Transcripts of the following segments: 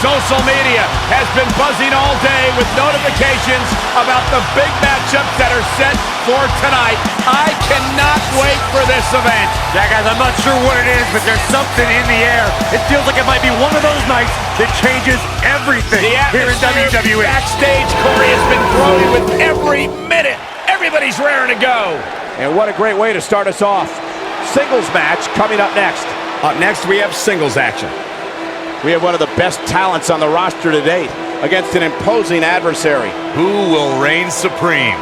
Social media has been buzzing all day with notifications about the big matchups that are set for tonight. I cannot wait for this event. Yeah, guys, I'm not sure what it is, but there's something in the air. It feels like it might be one of those nights that changes everything here in WWE. Backstage, Corey, has been growing with every minute. Everybody's raring to go. And what a great way to start us off. Singles match coming up next. Up next, we have singles action. We have one of the best talents on the roster to date against an imposing adversary. Who will reign supreme?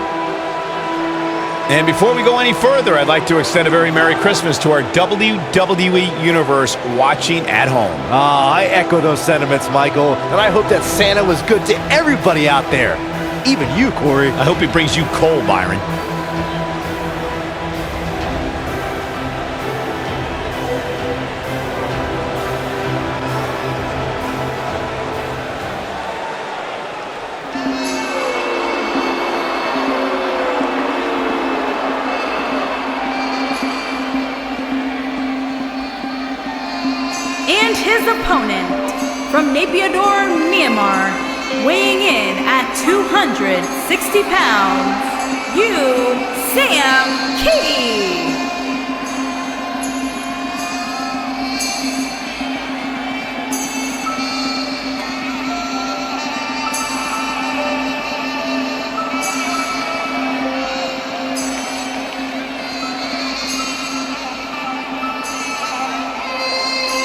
And before we go any further, I'd like to extend a very Merry Christmas to our WWE Universe watching at home. I echo those sentiments, Michael, and I hope that Santa was good to everybody out there. Even you, Corey. I hope he brings you coal, Byron. And his opponent, from Naypyidaw, Myanmar, weighing in at 260 pounds, Sam Key.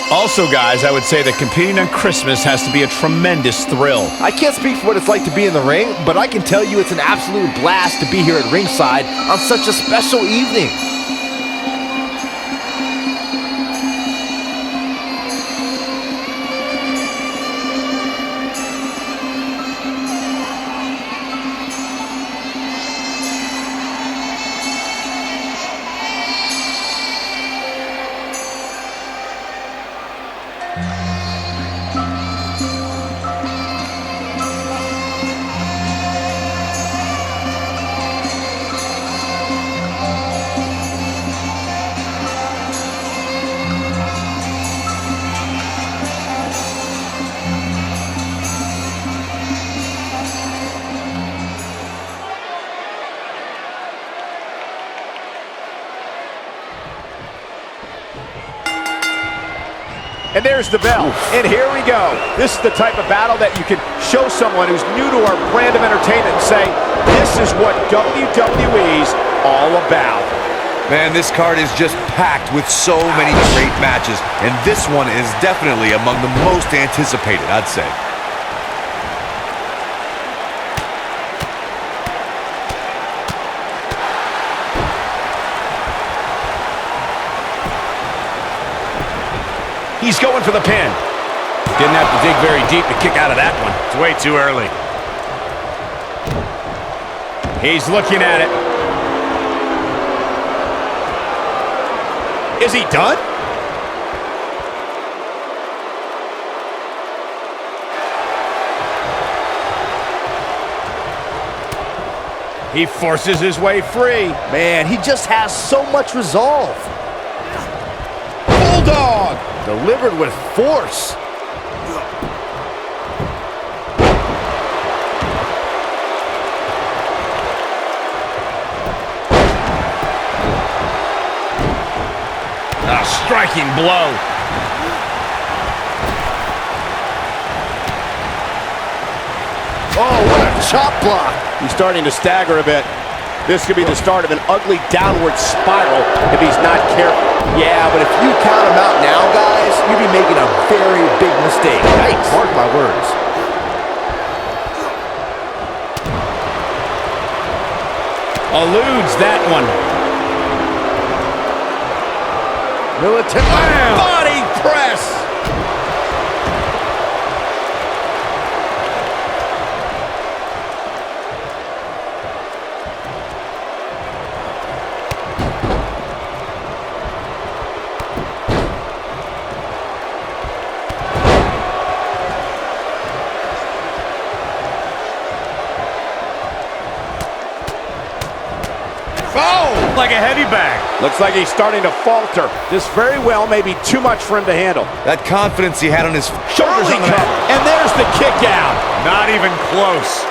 Also, guys, I would say that competing on Christmas has to be a tremendous thrill. I can't speak for what it's like to be in the ring, but I can tell you it's an absolute blast to be here at ringside on such a special evening. And there's the bell. And here we go. This is the type of battle that you can show someone who's new to our brand of entertainment and say, this is what WWE's all about. Man, this card is just packed with so many great matches, and this one is definitely among the most anticipated, I'd say. He's going for the pin. Didn't have to dig very deep to kick out of that one. It's way too early. He's looking at it. Is he done? He forces his way free. Man, he just has so much resolve. Bulldog! Delivered with force. A striking blow. Oh, what a chop block. He's starting to stagger a bit. This could be the start of an ugly downward spiral if he's not careful. Yeah, but if you count him out now, guys, you'd be making a very big mistake. Yikes. Mark my words. Eludes that one. Military Body press! Whoa, like a heavy bag. Looks like he's starting to falter. This very well may be too much for him to handle. That confidence he had on his Shoulders on the mat. And there's the kick out. Not even close.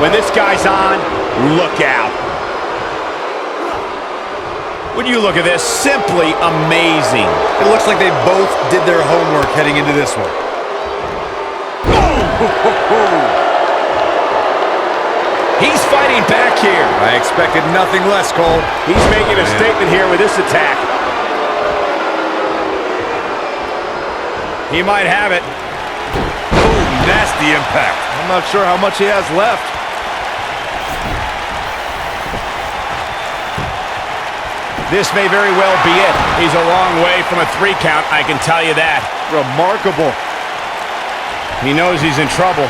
When this guy's on, look out. When you look at this, simply amazing. It looks like they both did their homework heading into this one. He's fighting back here. I expected nothing less, Cole. He's making a statement here with this attack. He might have it. Boom, nasty impact. I'm not sure how much he has left. This may very well be it. He's a long way from a 3 count, I can tell you that. Remarkable. He knows he's in trouble.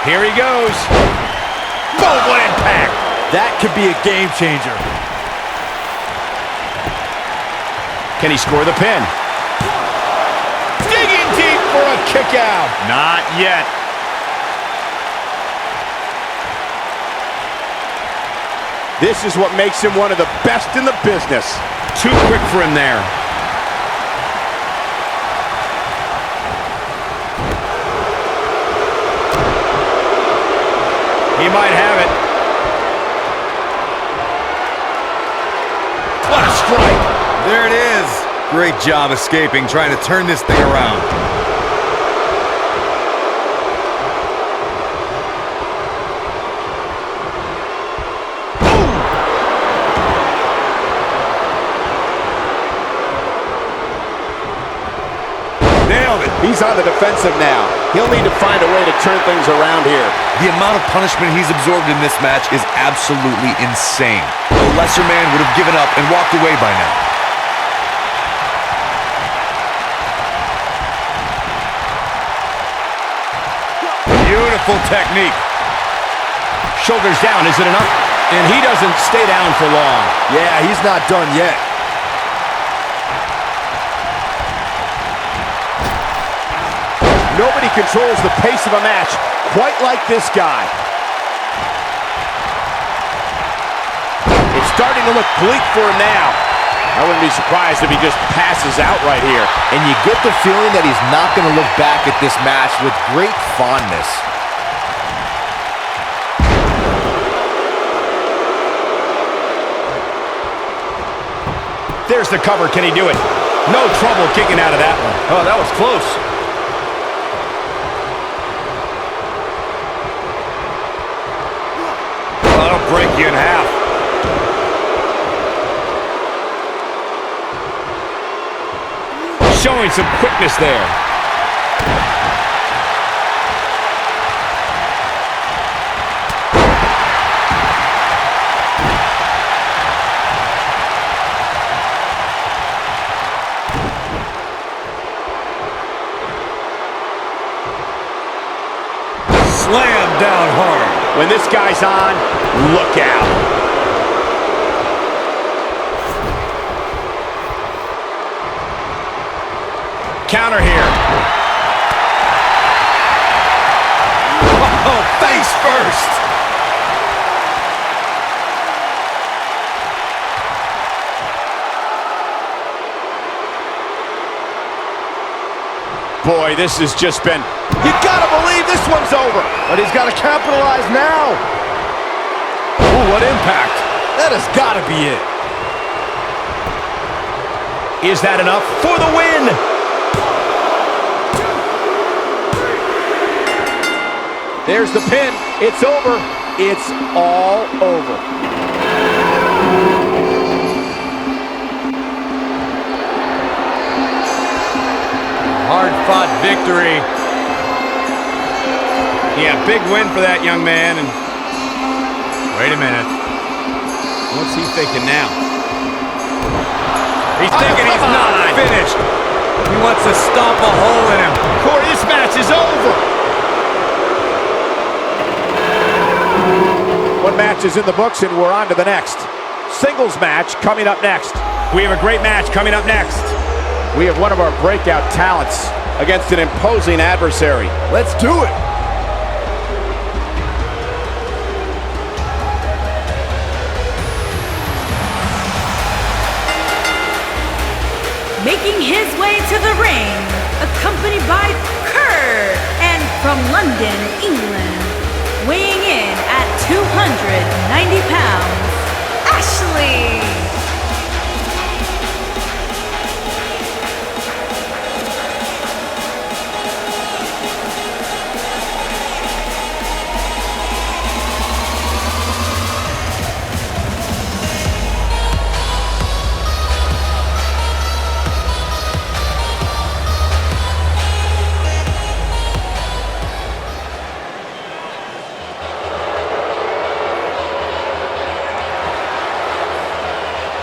Here he goes. Boom, what impact. That could be a game changer. Can he score the pin? Digging deep for a kick out. Not yet. This is what makes him one of the best in the business. Too quick for him there. He might have it. What a strike. There it is. Great job escaping, trying to turn this thing around. He's on the defensive now. He'll need to find a way to turn things around here. The amount of punishment he's absorbed in this match is absolutely insane. The lesser man would have given up and walked away by now. Beautiful technique. Shoulders down, is it enough? And he doesn't stay down for long. Yeah, he's not done yet. Nobody controls the pace of a match quite like this guy. It's starting to look bleak for him now. I wouldn't be surprised if he just passes out right here. And you get the feeling that he's not going to look back at this match with great fondness. There's the cover. Can he do it? No trouble kicking out of that one. Oh, that was close. That'll break you in half. Showing some quickness there. Slam down hard. When this guy's on, look out. Counter here. Oh, face first. Boy, this has just been... You gotta believe this one's over. But he's got to capitalize now. Ooh, what impact. That has got to be it. Is that enough for the win? There's the pin. It's over. It's all over. Hard-fought victory. Yeah, big win for that young man. And Wait a minute. what's he thinking now? He's thinking he's not finished. He wants to stomp a hole in him. Corey, this match is over. One match is in the books, and we're on to the next. Singles match coming up next. We have a great match coming up next. We have one of our breakout talents against an imposing adversary. Let's do it. Making his way to the ring, accompanied by Curt, and from London, England, weighing in at 290 pounds, Ashley.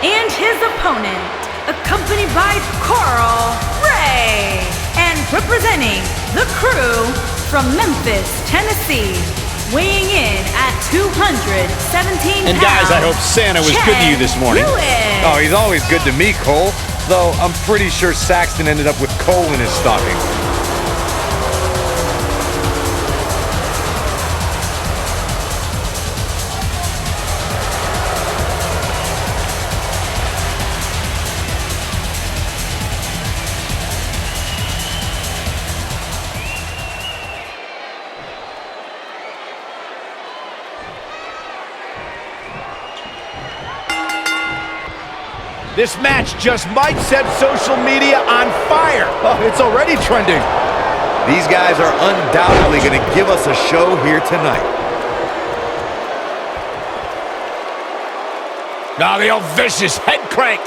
And his opponent, accompanied by Coral Ray, and representing the crew from Memphis, Tennessee, weighing in at 217 pounds. And guys, I hope Santa was good to you this morning. Oh, he's always good to me, Cole. Though I'm pretty sure Saxton ended up with coal in his stocking. This match just might set social media on fire. Oh, it's already trending. These guys are undoubtedly going to give us a show here tonight. Now the old vicious head crank.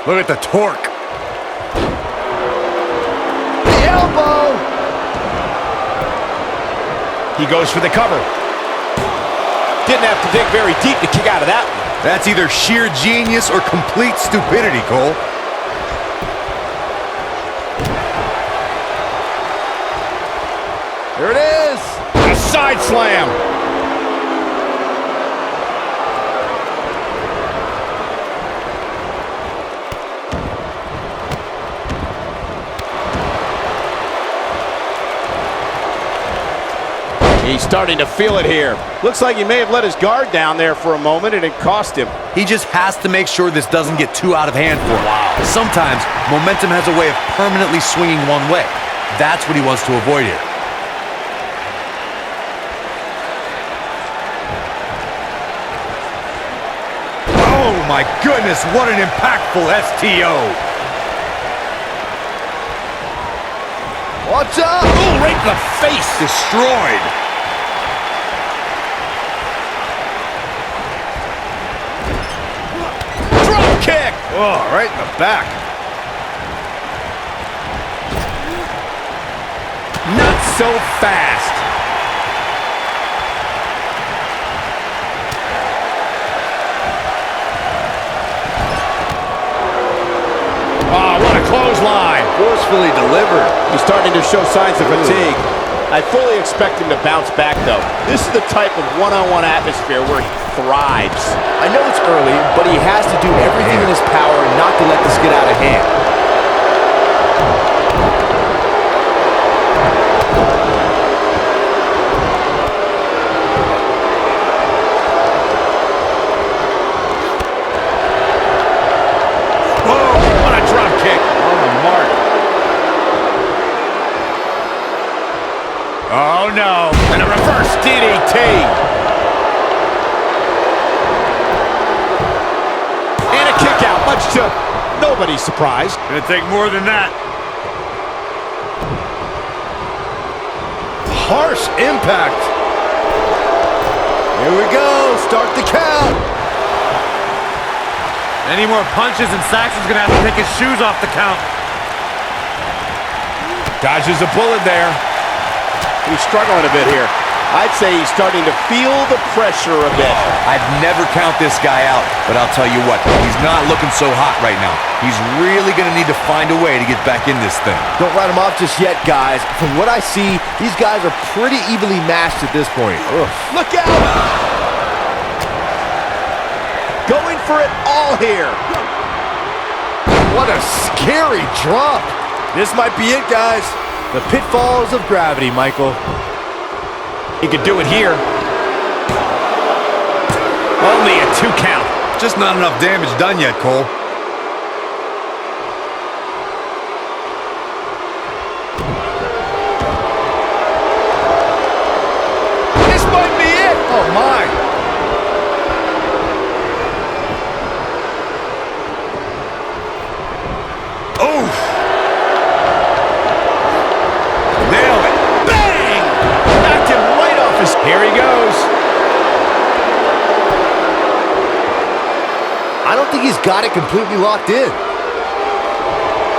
Look at the torque. The elbow. He goes for the cover. Didn't have to dig very deep to kick out of that one. That's either sheer genius or complete stupidity, Cole. There it is. A side slam. He's starting to feel it here. Looks like he may have let his guard down there for a moment, and it cost him. He just has to make sure this doesn't get too out of hand for him. Wow. Sometimes momentum has a way of permanently swinging one way. That's what he wants to avoid here. Oh my goodness, what an impactful STO. Watch out. Ooh, right in the face. Destroyed. Drop kick. Oh, right in the back. Not so fast. Oh, what a clothesline. Forcefully delivered. He's starting to show signs of fatigue. I fully expect him to bounce back, though. This is the type of one-on-one atmosphere where he thrives. I know it's early, but he has to do everything in his power not to let this get out of hand. Oh no, and a reverse DDT. And a kick out, much to nobody's surprise. Gonna take more than that. Harsh impact. Here we go, start the count. Any more punches and Saxon's gonna have to take his shoes off the count. Dodges a bullet there. He's struggling a bit here. I'd say he's starting to feel the pressure a bit. I'd never count this guy out, but I'll tell you what, he's not looking so hot right now. He's really going to need to find a way to get back in this thing. Don't write him off just yet, guys. From what I see, these guys are pretty evenly matched at this point. Ugh. Look out! going for it all here. What a scary drop. This might be it, guys. The pitfalls of gravity, Michael. He could do it here. Only a 2 count. Just not enough damage done yet, Cole. This might be it. Oh, my. Oof. Nailed it. Bang! Knocked him right off his... Here he goes. I don't think he's got it completely locked in.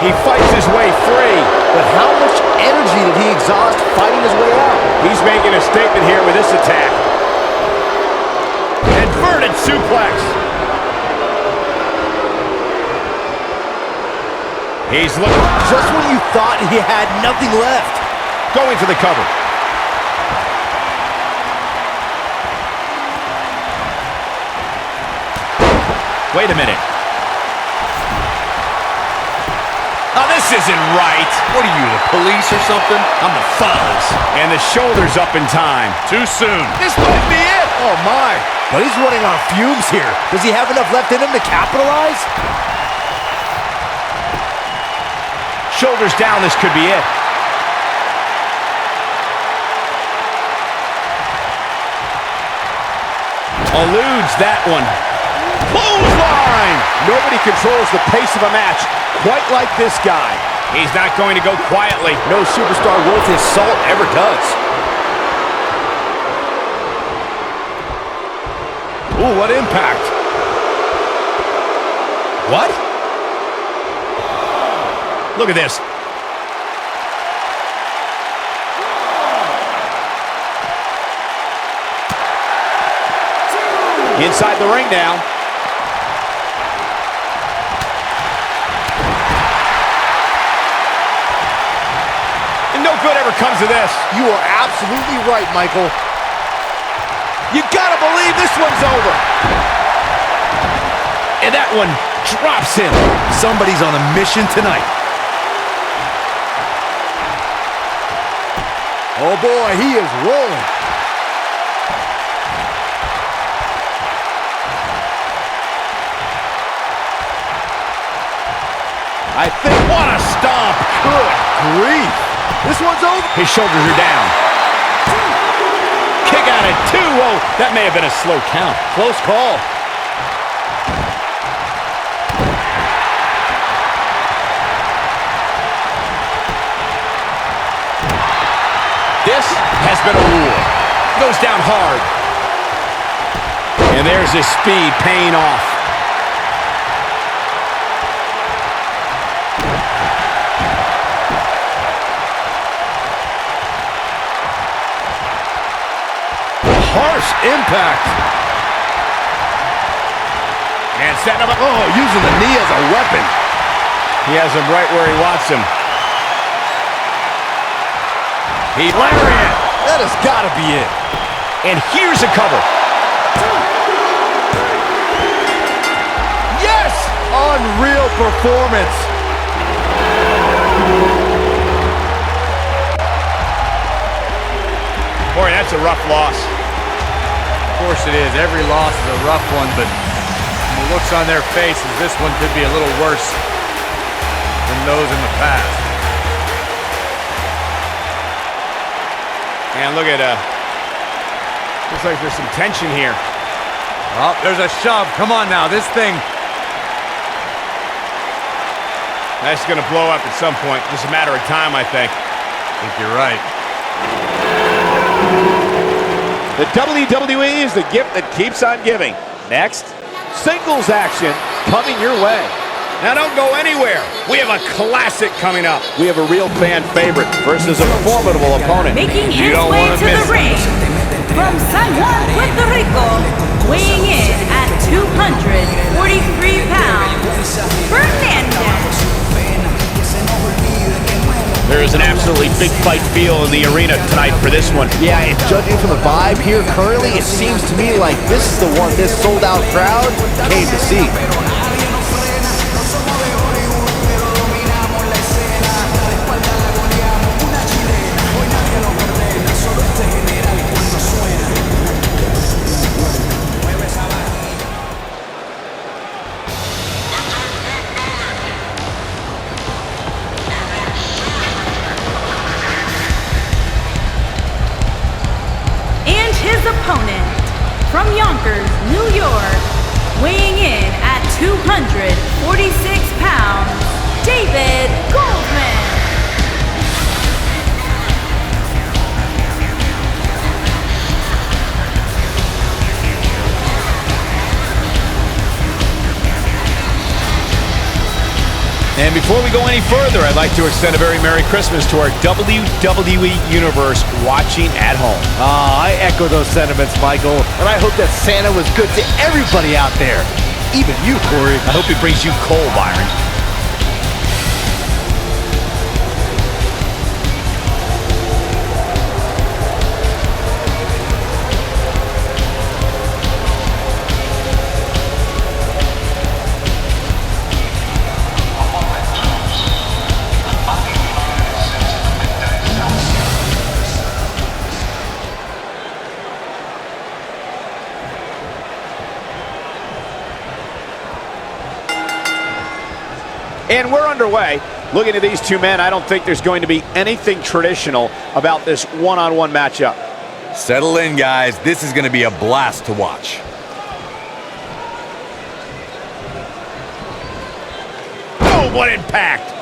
He fights his way free. But how much energy did he exhaust fighting his way out? He's making a statement here with this attack. Inverted suplex. He's looking... Just when you thought he had nothing left. Going for the cover. Wait a minute. Oh, this isn't right. What are you, the police or something? I'm the Fuzz. And the shoulder's up in time. Too soon. This might be it. Oh, my. But he's running on fumes here. Does he have enough left in him to capitalize? Shoulders down, this could be it. Eludes that one. Clothesline! Nobody controls the pace of a match quite like this guy. He's not going to go quietly. No superstar worth his salt ever does. Ooh, what impact. What? Look at this. Inside the ring now. And no good ever comes of this. You are absolutely right, Michael. You gotta believe this one's over. And that one drops him. Somebody's on a mission tonight. Oh, boy, he is rolling. I think, what a stomp. Good grief. This one's over. His shoulders are down. Kick out at 2. Whoa, that may have been a slow count. Close call. This has been a war. Goes down hard. And there's his speed paying off. Harsh impact. And setting him up. Oh, using the knee as a weapon. He has him right where he wants him. He lariat. That has got to be it. And here's a cover. Yes! Unreal performance. Boy, that's a rough loss. Of course it is. Every loss is a rough one, but the looks on their faces, this one could be a little worse than those in the past. And look at, looks like there's some tension here. Oh, there's a shove. Come on now, this thing. That's gonna blow up at some point. Just a matter of time, I think. I think you're right. The WWE is the gift that keeps on giving. Next, singles action coming your way. Now don't go anywhere. We have a classic coming up. We have a real fan favorite versus a formidable opponent. Making his way to the ring from San Juan, Puerto Rico, weighing in at 243 pounds, Fernandez. There is an absolutely big fight feel in the arena tonight for this one. Yeah, and judging from the vibe here currently, it seems to me like this is the one this sold-out crowd came to see. Opponent from Yonkers, New York, weighing in at 246 pounds, David Goldman. And before we go any further, I'd like to extend a very Merry Christmas to our WWE Universe watching at home. I echo those sentiments, Michael, and I hope that Santa was good to everybody out there, even you, Corey. I hope he brings you coal, Byron. And we're underway. Looking at these two men, I don't think there's going to be anything traditional about this one-on-one matchup. Settle in, guys. This is going to be a blast to watch. Oh, what impact!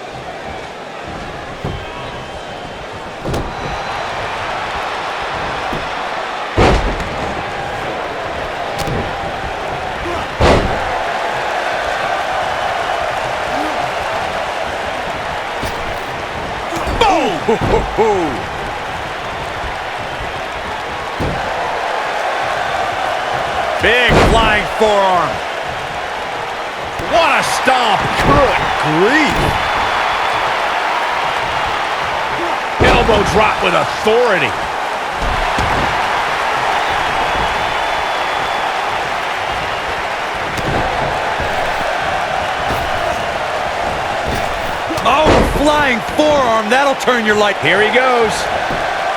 Big flying forearm. What a stomp! Good grief. Elbow drop with authority. Oh, flying forearm. That'll turn your light. Here he goes.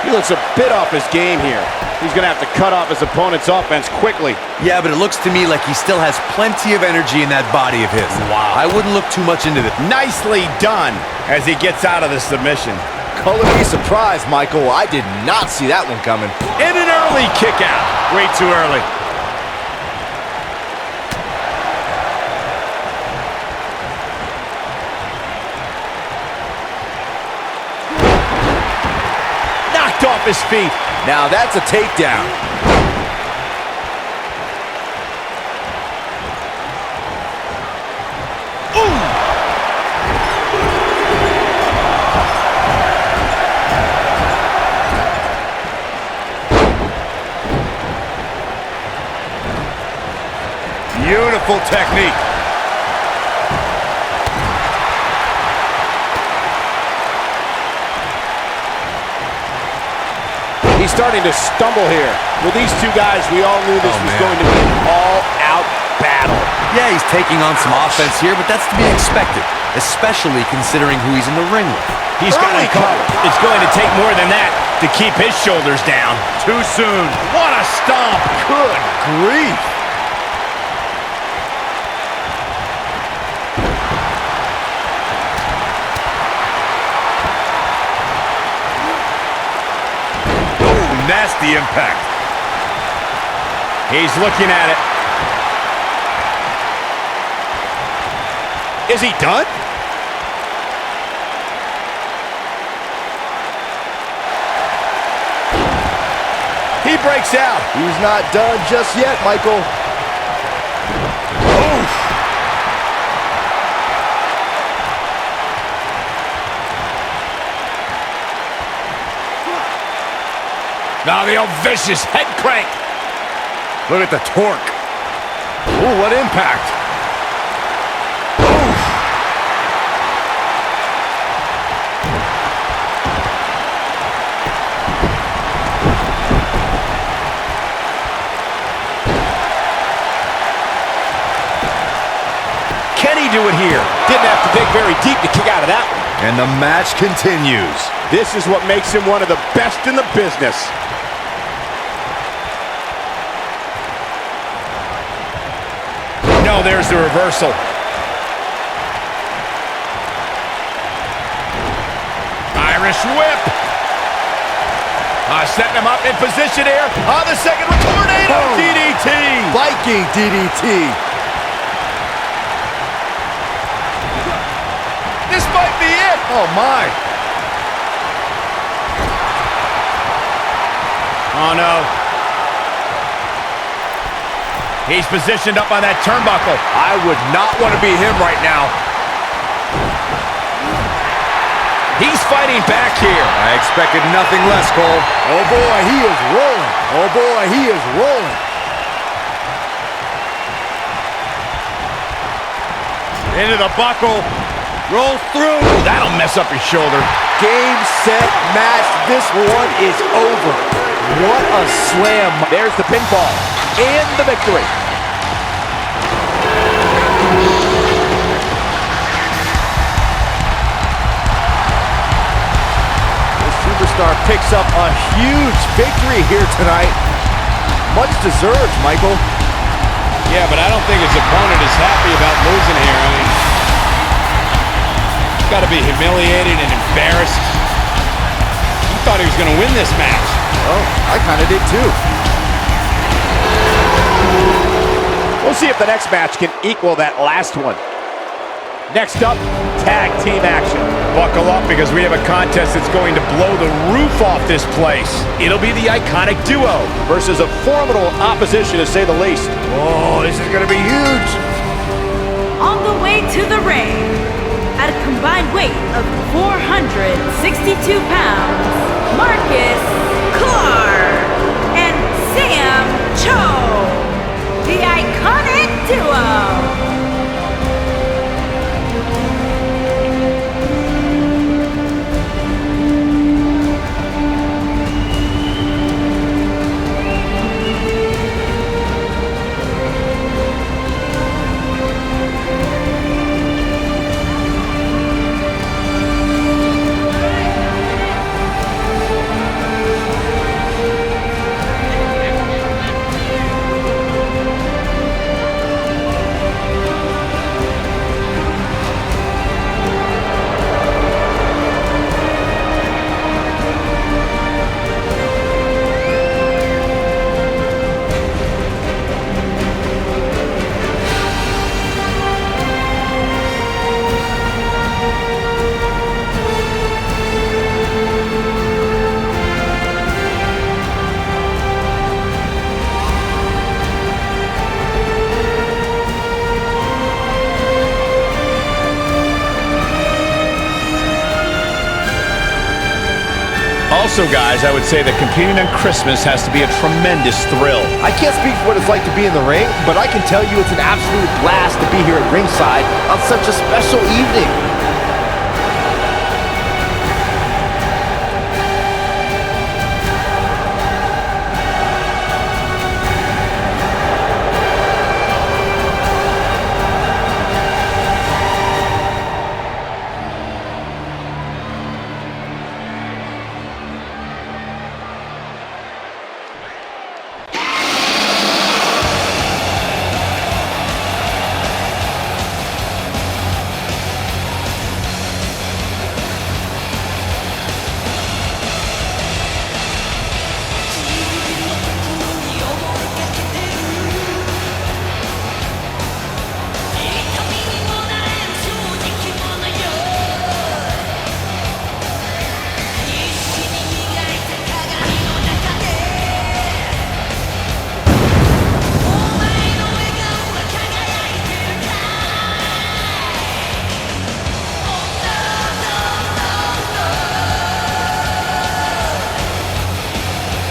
He looks a bit off his game here. He's going to have to cut off his opponent's offense quickly. Yeah, but it looks to me like he still has plenty of energy in that body of his. Wow. I wouldn't look too much into this. Nicely done as he gets out of the submission. Color me surprised, Michael. I did not see that one coming. And an early kick out. Way too early. Knocked off his feet. Now that's a takedown. Beautiful technique. He's starting to stumble here. With these two guys, we all knew this was going to be an all-out battle. Yeah, he's taking on some offense here, but that's to be expected, especially considering who he's in the ring with. He's got him covered. It's going to take more than that to keep his shoulders down. Too soon. What a stomp. Good grief. Nasty impact. He's looking at it. Is he done? He breaks out. He's not done just yet, Michael. Oof. Now the old vicious head crank. Look at the torque. Ooh, what impact. Oof. do it here? Didn't have to dig very deep to kick out of that one. And the match continues. This is what makes him one of the best in the business. No, there's the reversal. Irish whip. Setting him up in position here. On the second one, tornado DDT. Viking DDT. This might be it. Oh, my. Oh, no. He's positioned up on that turnbuckle. I would not want to be him right now. He's fighting back here. I expected nothing less, Cole. Oh, boy, he is rolling. Oh, boy, he is rolling. Into the buckle. Rolls through. Ooh, that'll mess up your shoulder. Game, set, match. This one is over. What a slam. There's the pinfall and the victory. Superstar picks up a huge victory here tonight. Much deserved, Michael. Yeah, but I don't think his opponent is happy about losing here. I mean, he's got to be humiliated and embarrassed. He thought he was going to win this match. Oh, I kind of did too. We'll see if the next match can equal that last one. Next up, tag team action. Buckle up because we have a contest that's going to blow the roof off this place. It'll be the iconic duo versus a formidable opposition, to say the least. Oh, this is going to be huge. On the way to the ring, at a combined weight of 462 pounds, Marcus Clarke and Sam Cho, the iconic duo. Also, guys, I would say that competing on Christmas has to be a tremendous thrill. I can't speak for what it's like to be in the ring, but I can tell you it's an absolute blast to be here at ringside on such a special evening.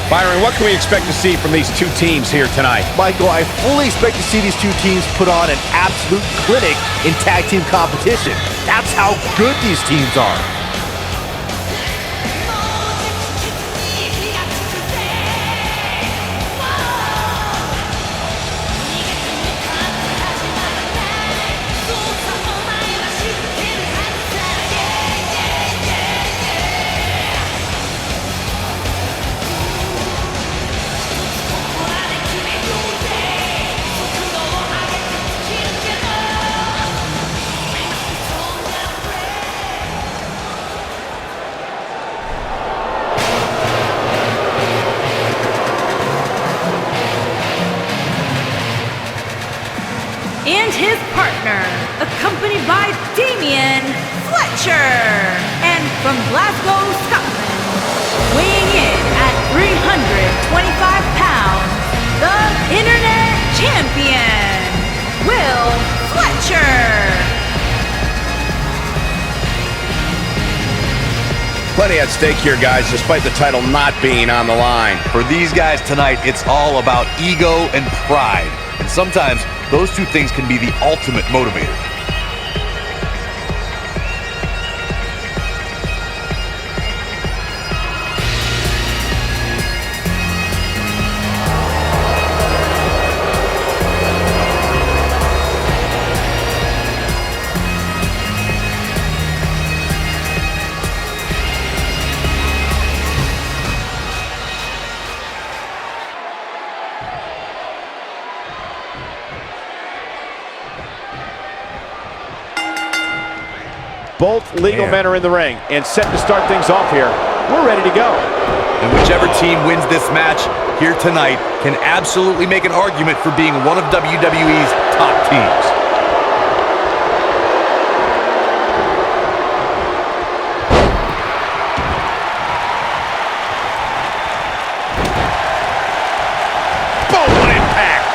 Byron, what can we expect to see from these two teams here tonight? Michael, I fully expect to see these two teams put on an absolute clinic in tag team competition. That's how good these teams are. and his partner, accompanied by Damian, Fletcher, and from Glasgow, Scotland, weighing in at 325 pounds, the Internet Champion, Will Fletcher. Plenty at stake here, guys, despite the title not being on the line. For these guys tonight, it's all about ego and pride. And sometimes those two things can be the ultimate motivator. Both legal men are in the ring and set to start things off here. We're ready to go. And whichever team wins this match here tonight can absolutely make an argument for being one of WWE's top teams. Boom, what impact!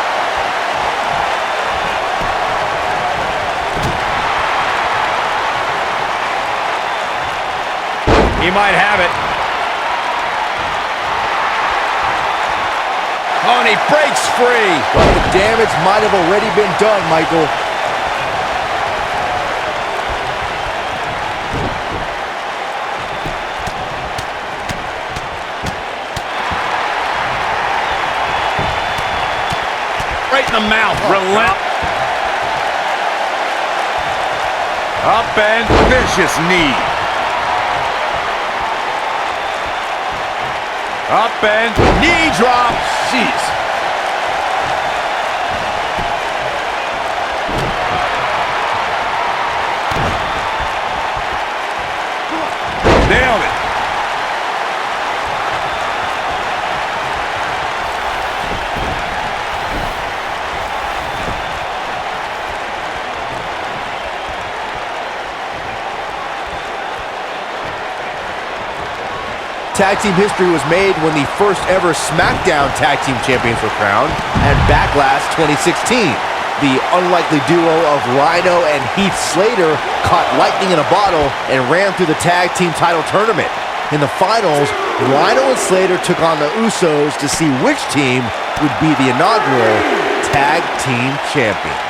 He might have it. Oh, and he breaks free. But the damage might have already been done, Michael. Right in the mouth. Relent. Up and vicious knee. Up and knee drop. Jeez. Nailed it. Tag team history was made when the first ever SmackDown Tag Team Champions were crowned at Backlash 2016. The unlikely duo of Rhino and Heath Slater caught lightning in a bottle and ran through the tag team title tournament. In the finals, Rhino and Slater took on the Usos to see which team would be the inaugural Tag Team Champions.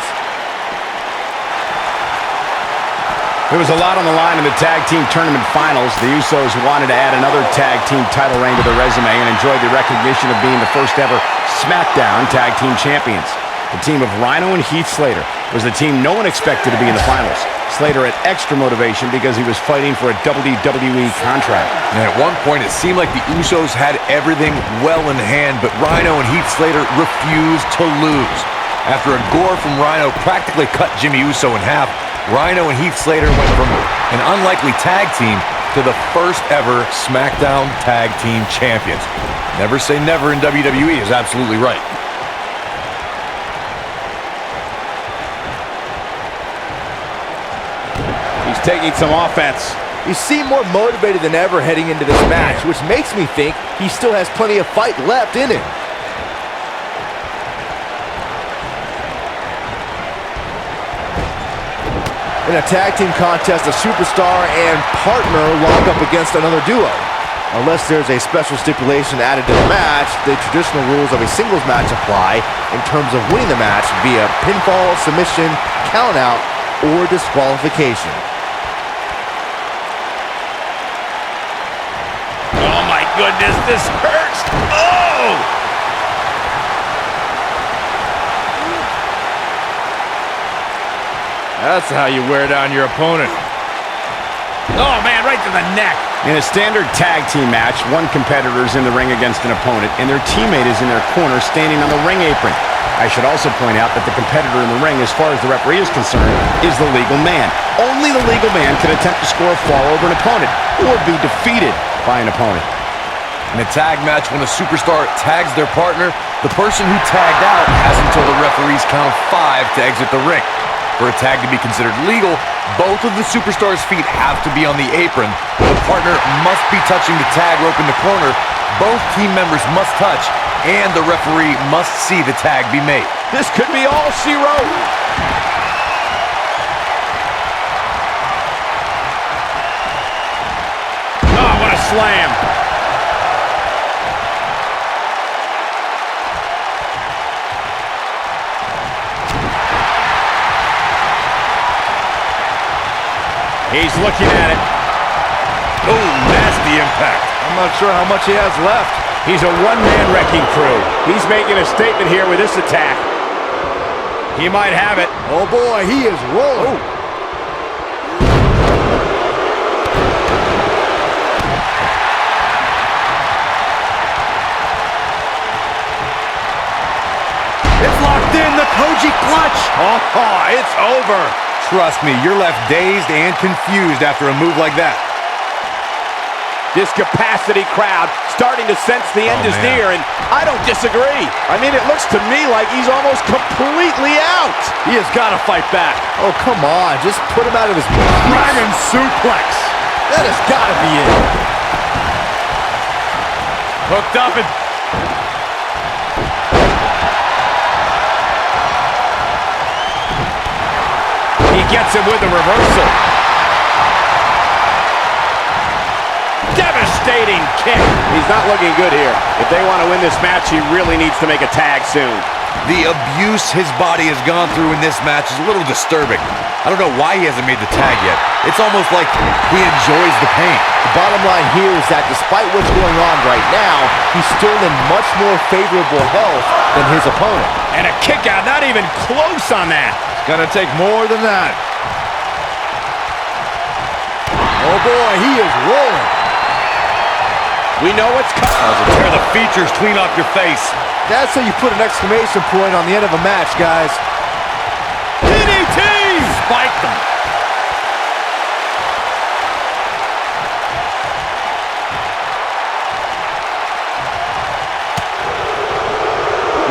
There was a lot on the line in the tag team tournament finals. The Usos wanted to add another tag team title reign to their resume and enjoyed the recognition of being the first ever SmackDown Tag Team Champions. The team of Rhino and Heath Slater was the team no one expected to be in the finals. Slater had extra motivation because he was fighting for a WWE contract. And at one point, it seemed like the Usos had everything well in hand, but Rhino and Heath Slater refused to lose. After a gore from Rhino practically cut Jimmy Uso in half, Rhino and Heath Slater went from an unlikely tag team to the first ever SmackDown Tag Team Champions. Never say never in WWE is absolutely right. He's taking some offense. He seemed more motivated than ever heading into this match, which makes me think he still has plenty of fight left in him. In a tag team contest, a superstar and partner lock up against another duo. Unless there's a special stipulation added to the match, the traditional rules of a singles match apply in terms of winning the match via pinfall, submission, countout, or disqualification. Oh my goodness, this hurts. Oh! That's how you wear down your opponent. Oh man, right to the neck. In a standard tag team match, one competitor is in the ring against an opponent, and their teammate is in their corner standing on the ring apron. I should also point out that the competitor in the ring, as far as the referee is concerned, is the legal man. Only the legal man can attempt to score a fall over an opponent or be defeated by an opponent. In a tag match, when a superstar tags their partner, the person who tagged out has until the referee's count of 5 to exit the ring. For a tag to be considered legal, both of the superstars' feet have to be on the apron. The partner must be touching the tag rope in the corner. Both team members must touch, and the referee must see the tag be made. This could be all she wrote. Oh, what a slam. He's looking at it. Oh, nasty impact. I'm not sure how much he has left. He's a one-man wrecking crew. He's making a statement here with this attack. He might have it. Oh boy, he is rolling. It's locked in, the Koji clutch. Oh, it's over. Trust me, you're left dazed and confused after a move like that. This capacity crowd starting to sense the end is near, and I don't disagree. I mean, it looks to me like he's almost completely out. He has got to fight back. Oh, come on. Just put him out of his Dragon suplex. That has got to be it. Hooked up and... He gets him with the reversal. Devastating kick. He's not looking good here. If they want to win this match, he really needs to make a tag soon. The abuse his body has gone through in this match is a little disturbing. I don't know why he hasn't made the tag yet. It's almost like he enjoys the pain. The bottom line here is that despite what's going on right now, he's still in much more favorable health than his opponent. And a kick out, not even close on that. Gonna take more than that. Oh boy, he is rolling. We know what's coming. Tear the features clean off your face. That's how you put an exclamation point on the end of a match, guys. DDT! Spiked them.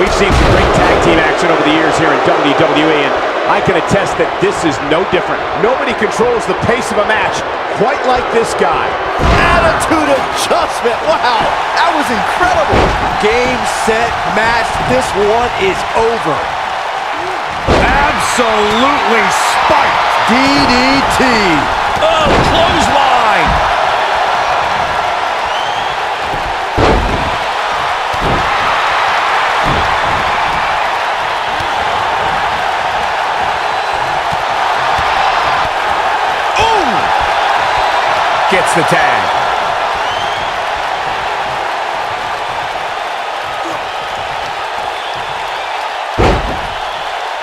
We've seen some great tag team action over the years here in WWE, and I can attest that this is no different. Nobody controls the pace of a match quite like this guy. Attitude adjustment. Wow, that was incredible. Game, set, match. This one is over. Absolutely spiked. DDT. Oh, clothesline. Gets the tag.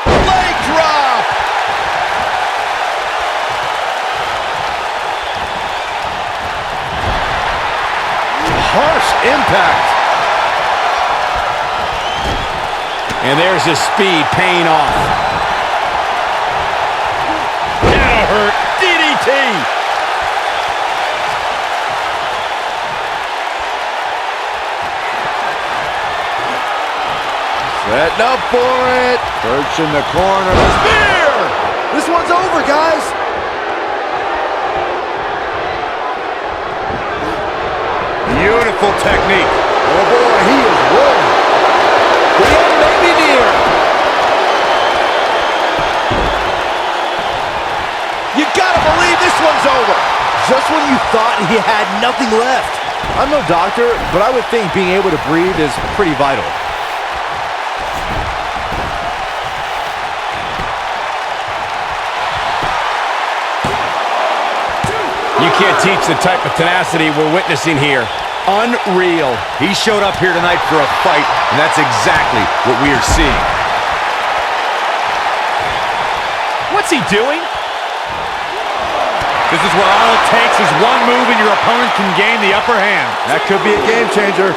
Leg drop. Harsh impact. And there's his speed paying off. That'll hurt. DDT. Setting up for it. Curt's in the corner. Spear! This one's over, guys. Beautiful technique. Oh boy, he is rolling. The end may be near. You gotta believe this one's over. Just when you thought he had nothing left. I'm no doctor, but I would think being able to breathe is pretty vital. You can't teach the type of tenacity we're witnessing here. Unreal. He showed up here tonight for a fight, and that's exactly what we are seeing. What's he doing? This is where all it takes is one move and your opponent can gain the upper hand. That could be a game changer.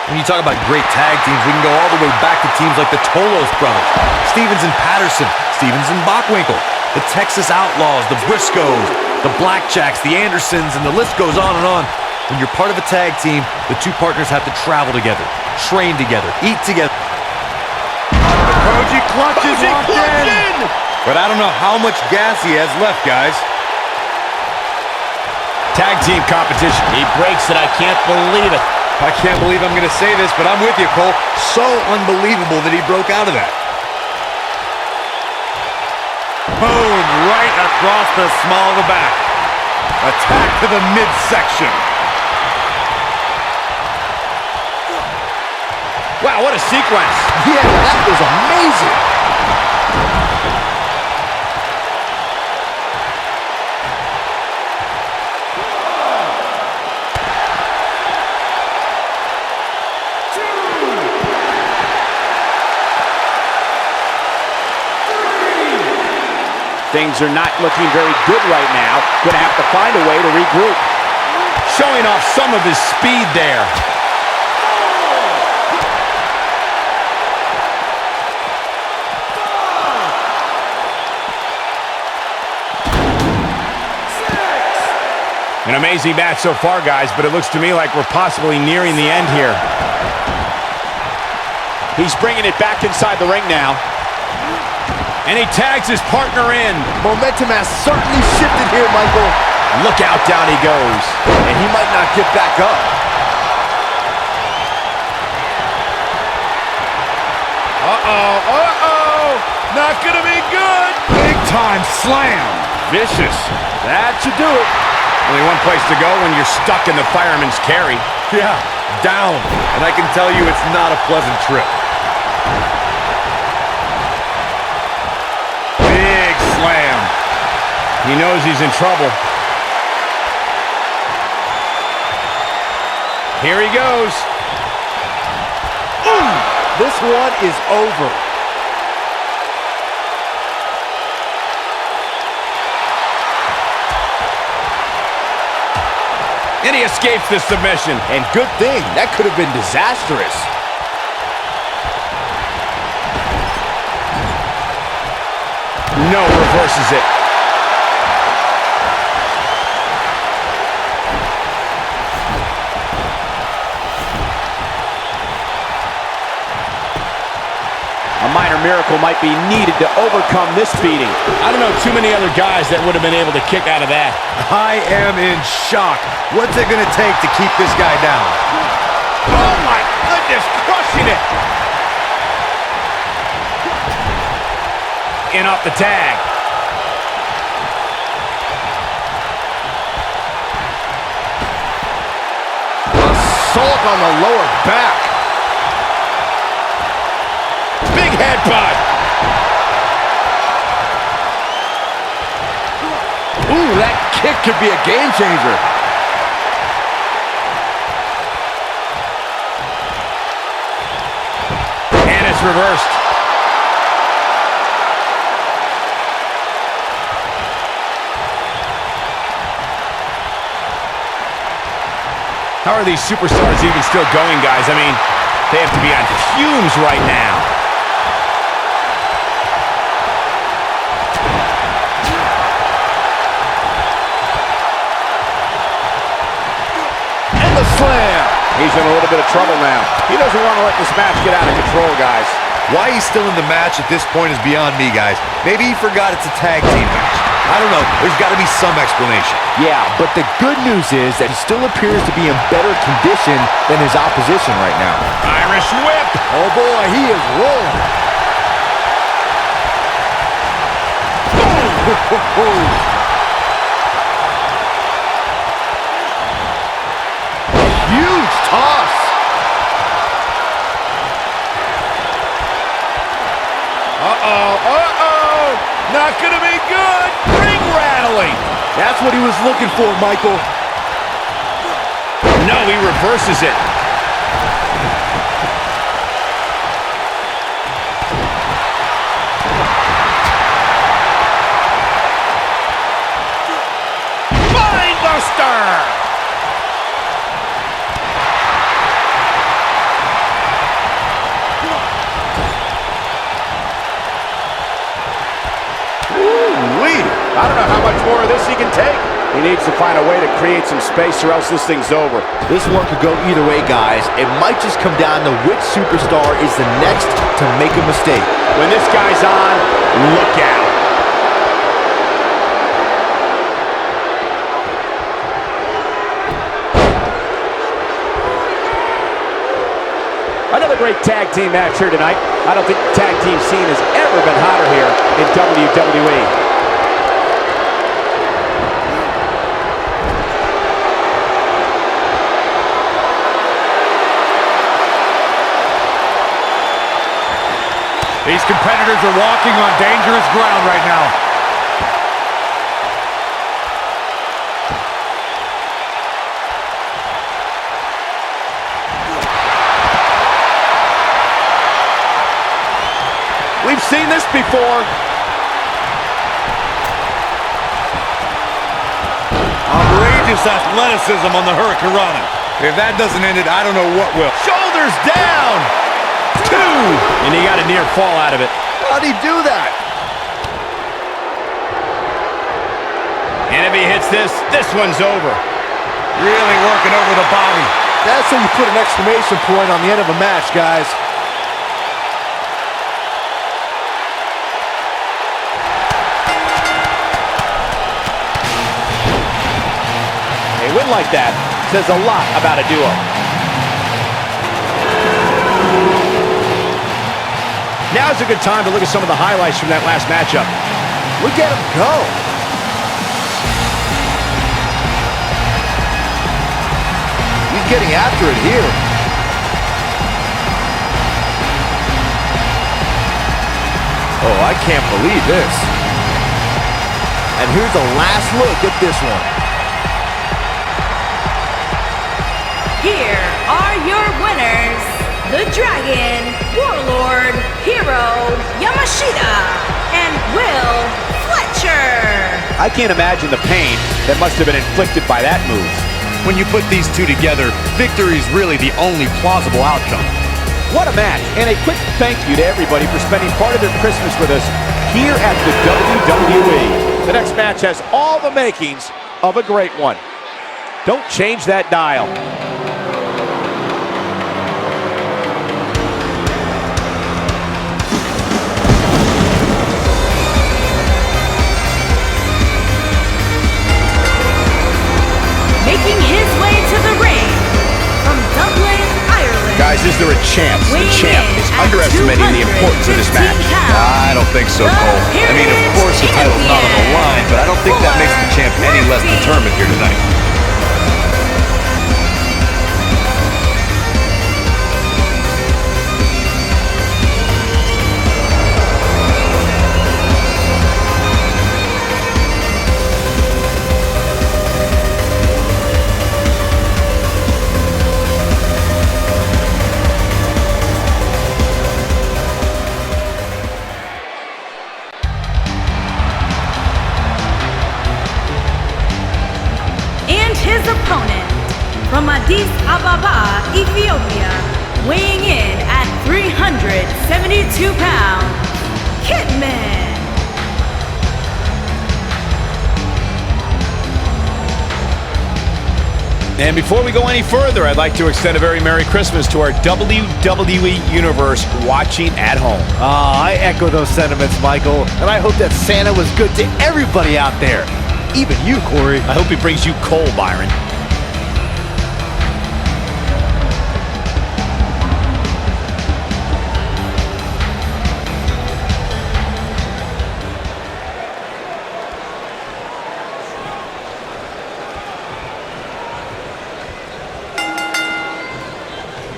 When you talk about great tag teams, we can go all the way back to teams like the Tolos brothers, Stevens and Patterson, Stevens and Bockwinkel, the Texas Outlaws, the Briscoes, the Blackjacks, the Andersons, and the list goes on and on. When you're part of a tag team, the two partners have to travel together, train together, eat together. Koji clutches locked in. But I don't know how much gas he has left, guys. Tag team competition. He breaks it. I can't believe it. I can't believe I'm going to say this, but I'm with you, Cole. So unbelievable that he broke out of that. Boom, right across the small of the back. Attack to the midsection. Wow, what a sequence. Yeah, that was amazing. Things are not looking very good right now. Gonna have to find a way to regroup. Showing off some of his speed there. An amazing match so far, guys, but it looks to me like we're possibly nearing the end here. He's bringing it back inside the ring now. And he tags his partner in. Momentum has certainly shifted here, Michael. Look out, down he goes. And he might not get back up. Not gonna be good. Big time slam. Vicious. That should do it. Only one place to go when you're stuck in the fireman's carry. Yeah, down. And I can tell you it's not a pleasant trip. Big slam. He knows he's in trouble. Here he goes. This one is over. And he escapes the submission. And good thing. That could have been disastrous. No, reverses it. A minor miracle might be needed to overcome this beating. I don't know too many other guys that would have been able to kick out of that. I am in shock. What's it going to take to keep this guy down? Oh my goodness, crushing it. In off the tag. Assault on the lower back. Big headbutt. Ooh, that kick could be a game changer. And it's reversed. How are these superstars even still going, guys? I mean, they have to be on fumes right now. Slam. He's in a little bit of trouble now. He doesn't want to let this match get out of control, guys. Why he's still in the match at this point is beyond me, guys. Maybe he forgot it's a tag team match. I don't know. There's got to be some explanation. Yeah, but the good news is that he still appears to be in better condition than his opposition right now. Irish whip. Oh boy, he is rolling. Huge toss. Not gonna be good. Ring rattling. That's what he was looking for, Michael. No, he reverses it. Mindbuster. risk he can take. He needs to find a way to create some space or else this thing's over. This one could go either way, guys. It might just come down to which superstar is the next to make a mistake. When this guy's on, look out. Another great tag team match here tonight. I don't think the tag team scene has ever been hotter here in WWE. These competitors are walking on dangerous ground right now. We've seen this before. Outrageous athleticism on the Hurricanrana. If that doesn't end it, I don't know what will. Shoulders down. 2. And he got a near fall out of it. How'd he do that? And if he hits this, this one's over. Really working over the body. That's how you put an exclamation point on the end of a match, guys. A win like that says a lot about a duo. Now's a good time to look at some of the highlights from that last matchup. Look at him go. He's getting after it here. Oh, I can't believe this. And here's a last look at this one. Here are your winners, the Dragon, Warlord, Hiro, Yamashita, and Will Fletcher. I can't imagine the pain that must have been inflicted by that move. When you put these two together, victory is really the only plausible outcome. What a match, and a quick thank you to everybody for spending part of their Christmas with us here at the WWE. The next match has all the makings of a great one. Don't change that dial. Making his way to the ring from Dublin, Ireland. Guys, is there a chance the champ is underestimating the importance of this match? I don't think so, Cole. I mean, of course the title's not on the line, but I don't think that makes the champ any less determined here tonight. His opponent from Addis Ababa, Ethiopia, weighing in at 372 pounds, Kidman. And before we go any further, I'd like to extend a very Merry Christmas to our WWE Universe watching at home. I echo those sentiments, Michael, and I hope that Santa was good to everybody out there. Even you, Corey. I hope he brings you coal, Byron.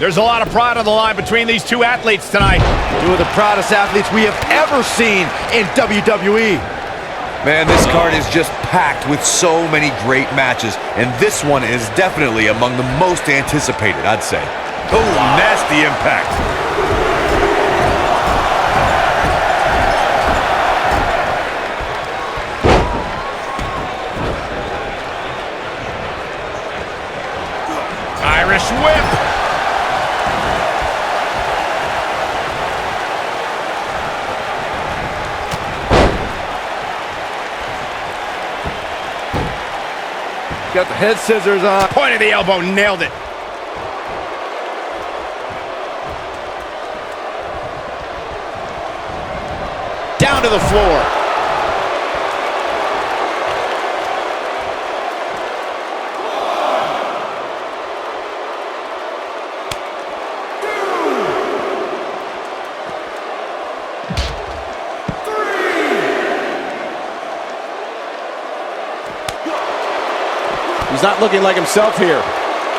There's a lot of pride on the line between these two athletes tonight. Two of the proudest athletes we have ever seen in WWE. Man, this card is just packed with so many great matches, and this one is definitely among the most anticipated, I'd say. Oh, nasty impact. Irish whip. got the head scissors on. Point of the elbow, nailed it. Down to the floor. He's not looking like himself here.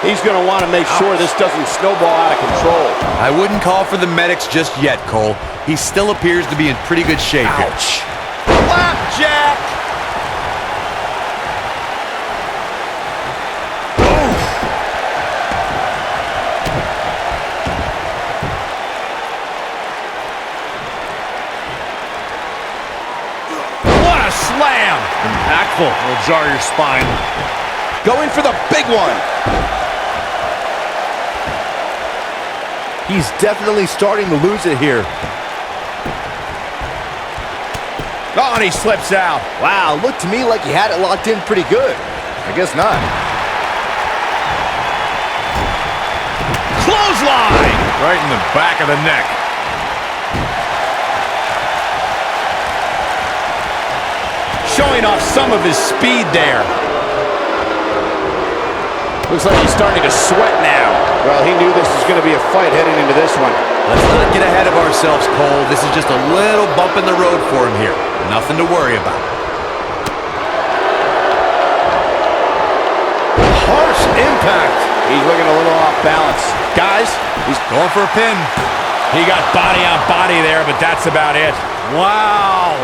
He's going to want to make sure this doesn't snowball out of control. I wouldn't call for the medics just yet, Cole. He still appears to be in pretty good shape here. Flapjack! What a slam! Impactful. Will jar your spine. Going for the big one. He's definitely starting to lose it here. Oh, and he slips out. Wow, looked to me like he had it locked in pretty good. I guess not. Clothesline! Right in the back of the neck. Showing off some of his speed there. Looks like he's starting to sweat now. Well, he knew this was going to be a fight heading into this one. Let's not get ahead of ourselves, Cole. This is just a little bump in the road for him here. Nothing to worry about. Harsh impact. He's looking a little off balance. Guys, He's going for a pin. he got body on body there, but that's about it. Wow.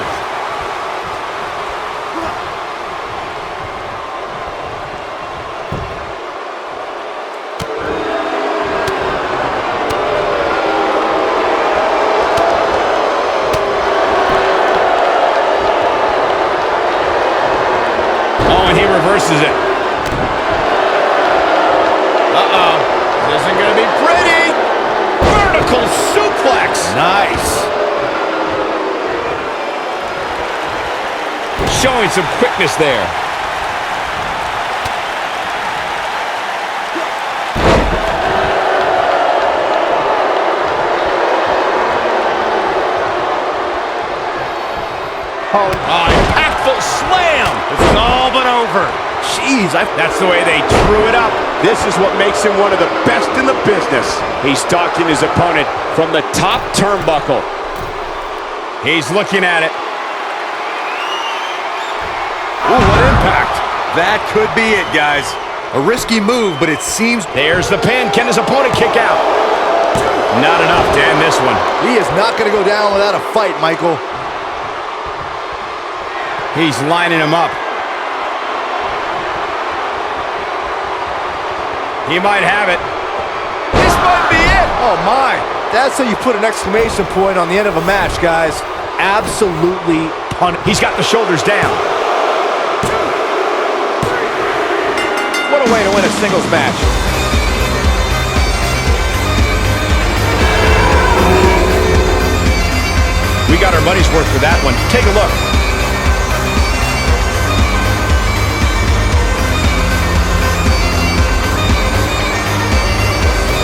Oh, and he reverses it. Uh-oh. This isn't going to be pretty. Vertical suplex. Nice. Showing some quickness there. Oh, impactful slam. This is all but over. Jeez, That's the way they drew it up. This is what makes him one of the best in the business. He's stalking his opponent from the top turnbuckle. He's looking at it. Ooh, what impact. That could be it, guys. A risky move, but it seems... There's the pin. Can his opponent kick out? Not enough to end this one. he is not going to go down without a fight, Michael. He's lining him up. He might have it. This might be it. Oh, my. That's how you put an exclamation point on the end of a match, guys. Absolutely punished. He's got the shoulders down. what a way to win a singles match. We got our money's worth for that one. Take a look.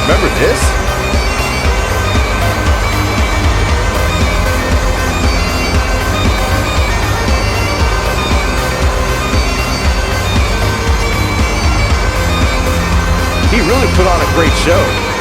Remember this? He really put on a great show.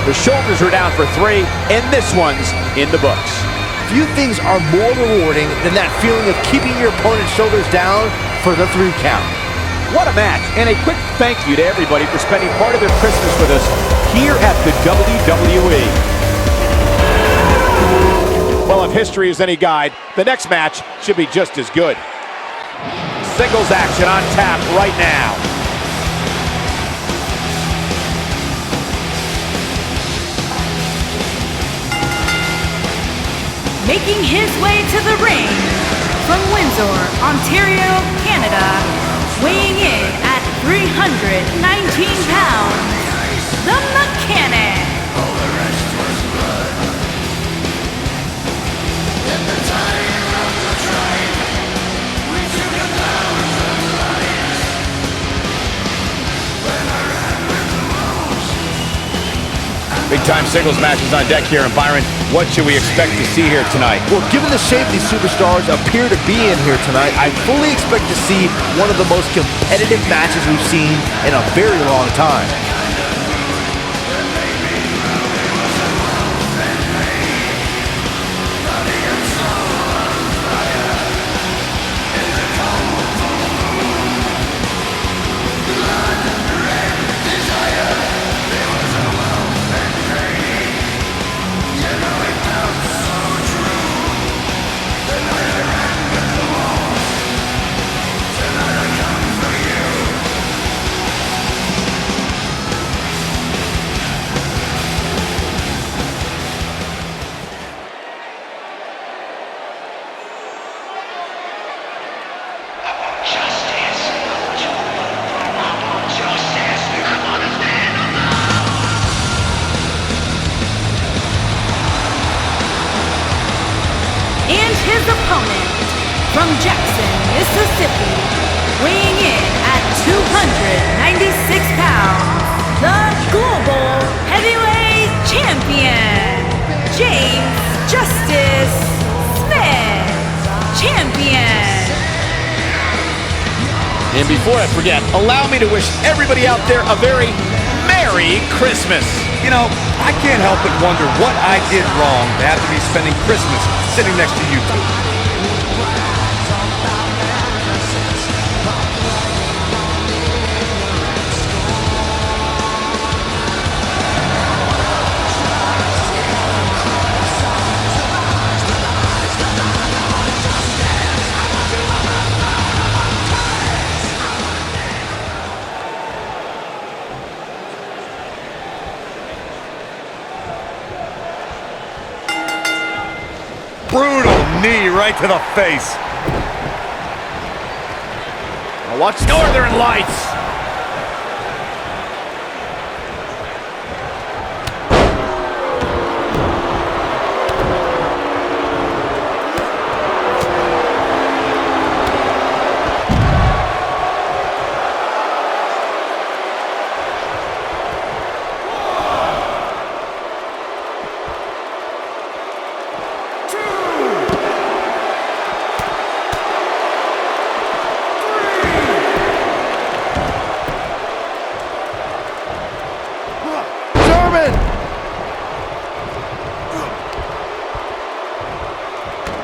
The shoulders are down for 3, and this one's in the books. Few things are more rewarding than that feeling of keeping your opponent's shoulders down for the 3 count. What a match, and a quick thank you to everybody for spending part of their Christmas with us here at the WWE. Well, if history is any guide, the next match should be just as good. Singles action on tap right now. making his way to the ring from Windsor, Ontario, Canada, weighing in at 319 pounds, the Mechanic. Big-time singles matches on deck here. And Byron, what should we expect to see here tonight? Well, given the shape these superstars appear to be in here tonight, I fully expect to see one of the most competitive matches we've seen in a very long time. His opponent from Jackson, Mississippi, weighing in at 296 pounds, the Global Heavyweight Champion, James Justice Smith, Champion. And before I forget, allow me to wish everybody out there a very Merry Christmas. You know, I can't help but wonder what I did wrong to have to be spending Christmas sitting next to you two. Brutal knee right to the face. Now watch Northern Lights.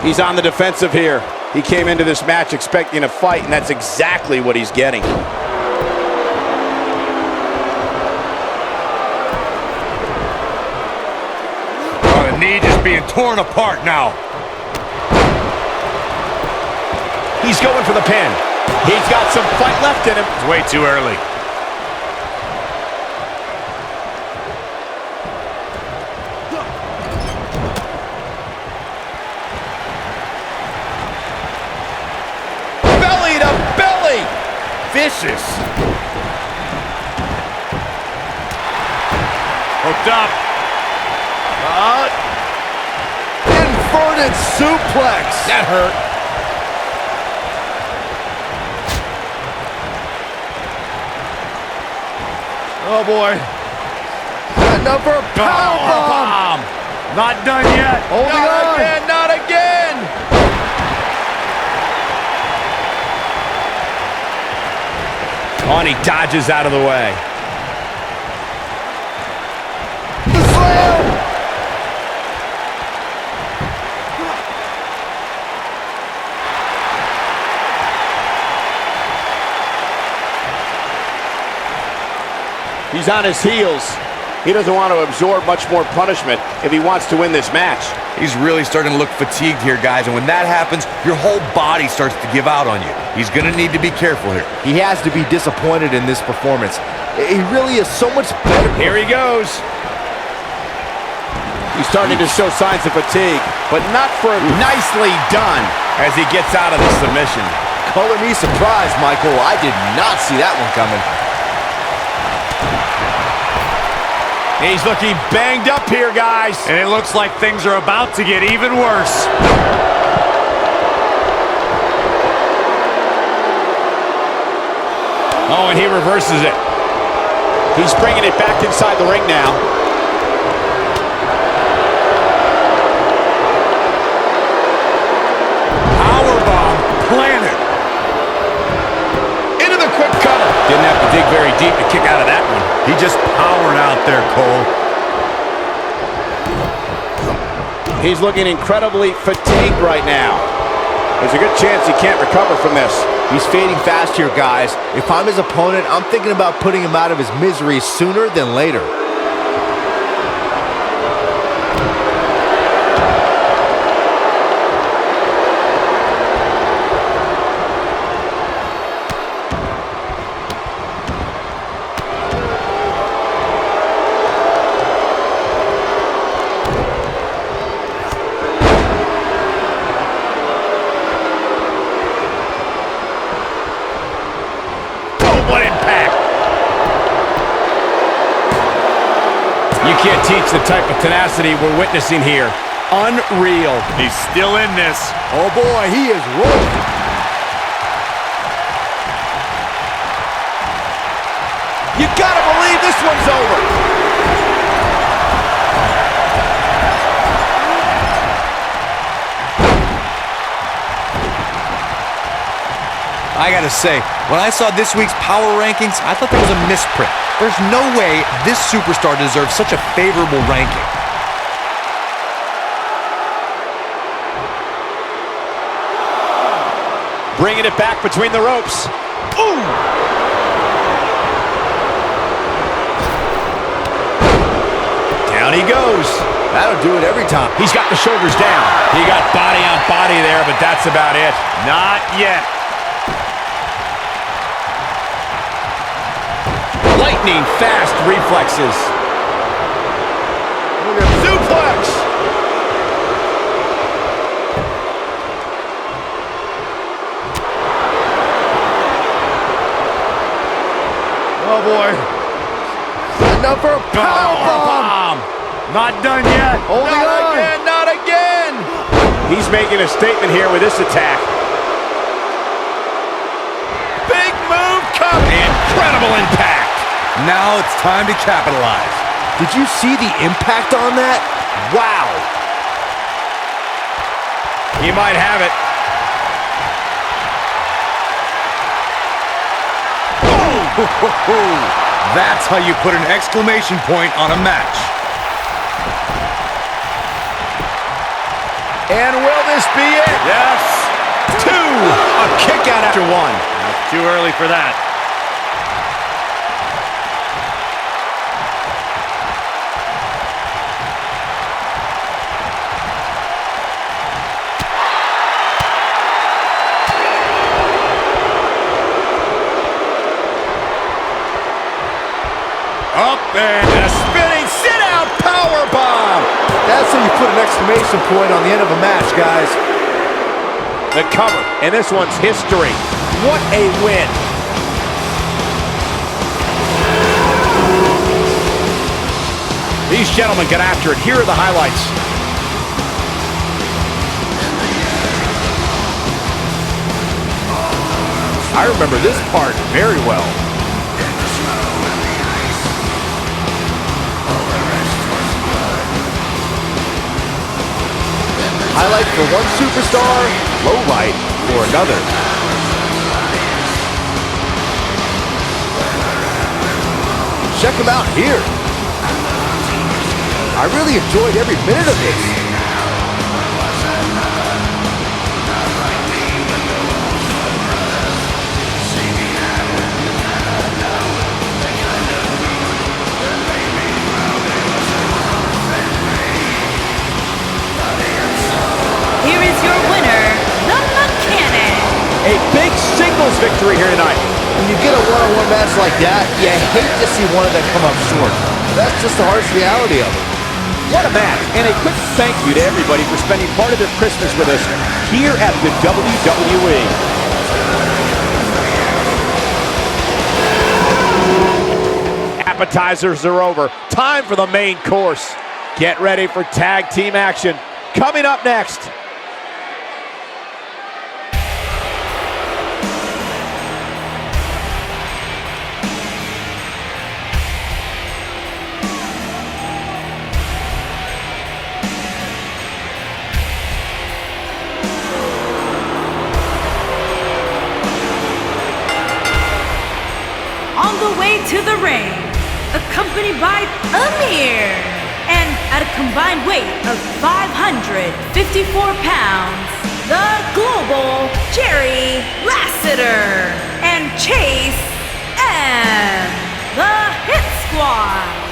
He's on the defensive here. He came into this match expecting a fight, and that's exactly what he's getting. Oh, the knee just being torn apart now. He's going for the pin. He's got some fight left in him. It's way too early. Vicious. Hooked up. Inverted suplex. That hurt. Oh boy. Another powerbomb. Not done yet. Holding on. Again, not again. Oh, and he dodges out of the way. The slam. He's on his heels. He doesn't want to absorb much more punishment if he wants to win this match. He's really starting to look fatigued here, guys, and when that happens, your whole body starts to give out on you. He's going to need to be careful here. He has to be disappointed in this performance. He really is so much better. Here he goes. He's starting to show signs of fatigue, but not for a... Nicely done as he gets out of the submission. Color me surprised, Michael. I did not see that one coming. He's looking banged up here, guys. And it looks like things are about to get even worse. Oh, and he reverses it. He's bringing it back inside the ring now. Powerbomb planted. Into the quick cover. Didn't have to dig very deep to kick out of that one. He just powered out there, Cole. He's looking incredibly fatigued right now. There's a good chance he can't recover from this. He's fading fast here, guys. If I'm his opponent, I'm thinking about putting him out of his misery sooner than later. What impact! You can't teach the type of tenacity we're witnessing here. Unreal. He's still in this. Oh boy, he is rolling. You gotta believe this one's over. I gotta say, when I saw this week's power rankings, I thought there was a misprint. There's no way this superstar deserves such a favorable ranking. Bringing it back between the ropes. Ooh! Down he goes. That'll do it every time. He's got the shoulders down. He got body on body there, but that's about it. Not yet. Lightning fast reflexes. Suplex! Oh boy. Enough for a powerbomb. Not done yet. Holding on. Again, not again! He's making a statement here with this attack. Big move coming! Incredible impact. Now it's time to capitalize. Did you see the impact on that? Wow. He might have it. That's how you put an exclamation point on a match. And will this be it? Yes. 2! A kick out after 1. That's too early for that. Up and a spinning sit-out powerbomb! That's how you put an exclamation point on the end of a match, guys. The cover, and this one's history. What a win! These gentlemen get after it. Here are the highlights. I remember this part very well. Highlight for one superstar, low light for another. Check him out here. I really enjoyed every minute of this. Here is your winner, the Mechanic. A big singles victory here tonight. When you get a one-on-one match like that, you hate to see one of them come up short. That's just the harsh reality of it. What a match, and a quick thank you to everybody for spending part of their Christmas with us here at the WWE. Appetizers are over. Time for the main course. Get ready for tag team action. Coming up next. On the way to the ring, accompanied by Amir, and at a combined weight of 554 pounds, the Global Jerry Lassiter and Chase and the Hit Squad.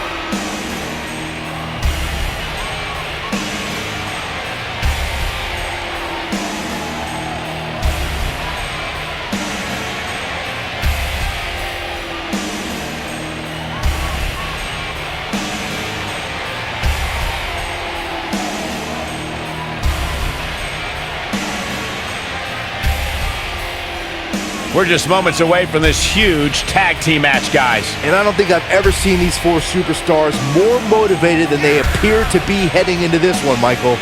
We're just moments away from this huge tag team match, guys. And I don't think I've ever seen these four superstars more motivated than they appear to be heading into this one, Michael.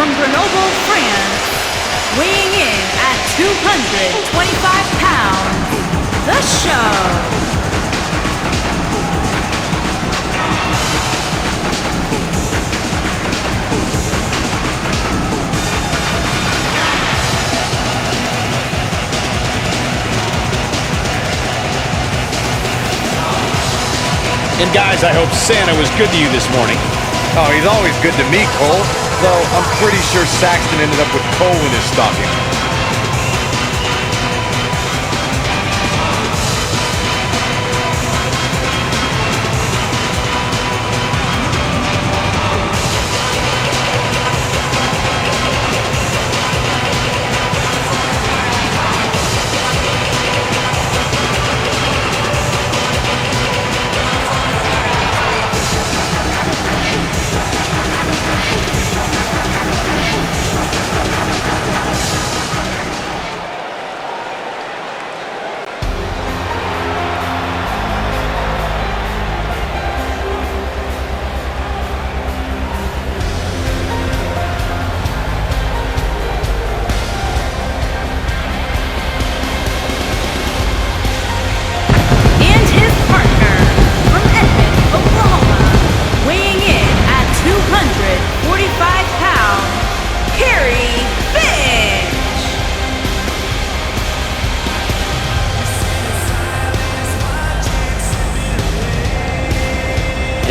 From Grenoble, France, weighing in at 225 pounds, The Show. And guys, I hope Santa was good to you this morning. Oh, he's always good to me, Cole. Though I'm pretty sure Saxton ended up with coal in his stocking.